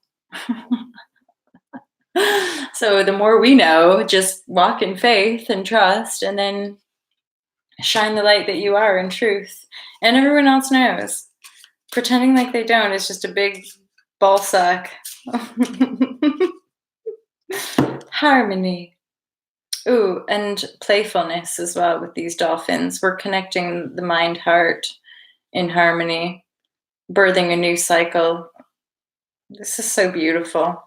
So the more we know, just walk in faith and trust, and then shine the light that you are in truth. And everyone else knows. Pretending like they don't is just a big ball sack. Harmony. Ooh, and playfulness as well with these dolphins. We're connecting the mind heart in harmony, birthing a new cycle. This is so beautiful.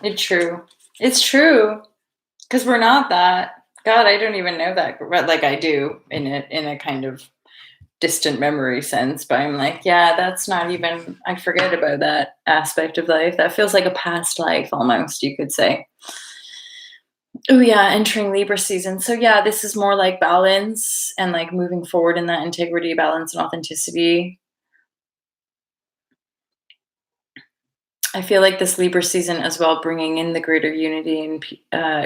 It's true. It's true. Because we're not that. God, I don't even know that. Like I do in a kind of distant memory sense, but I'm like, yeah, that's not even, I forget about that aspect of life. That feels like a past life almost, you could say. Oh yeah, entering Libra season. So yeah, this is more like balance and like moving forward in that integrity, balance, and authenticity. I feel like this Libra season as well, bringing in the greater unity and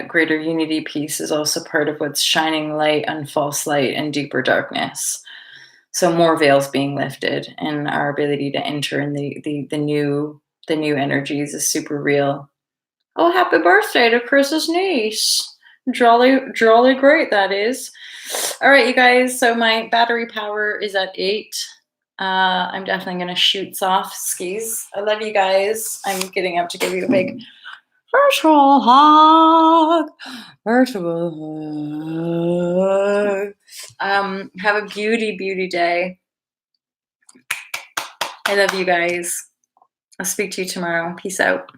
greater unity piece is also part of what's shining light on false light and deeper darkness. So more veils being lifted, and our ability to enter in the new energies is super real. Oh, happy birthday to Chris's niece! Jolly great that is. All right, you guys. So my battery power is at 8. I'm definitely gonna shoot off skis. I love you guys. I'm getting up to give you a big virtual hug. Virtual hug. Have a beauty day. I love you guys. I'll speak to you tomorrow. Peace out.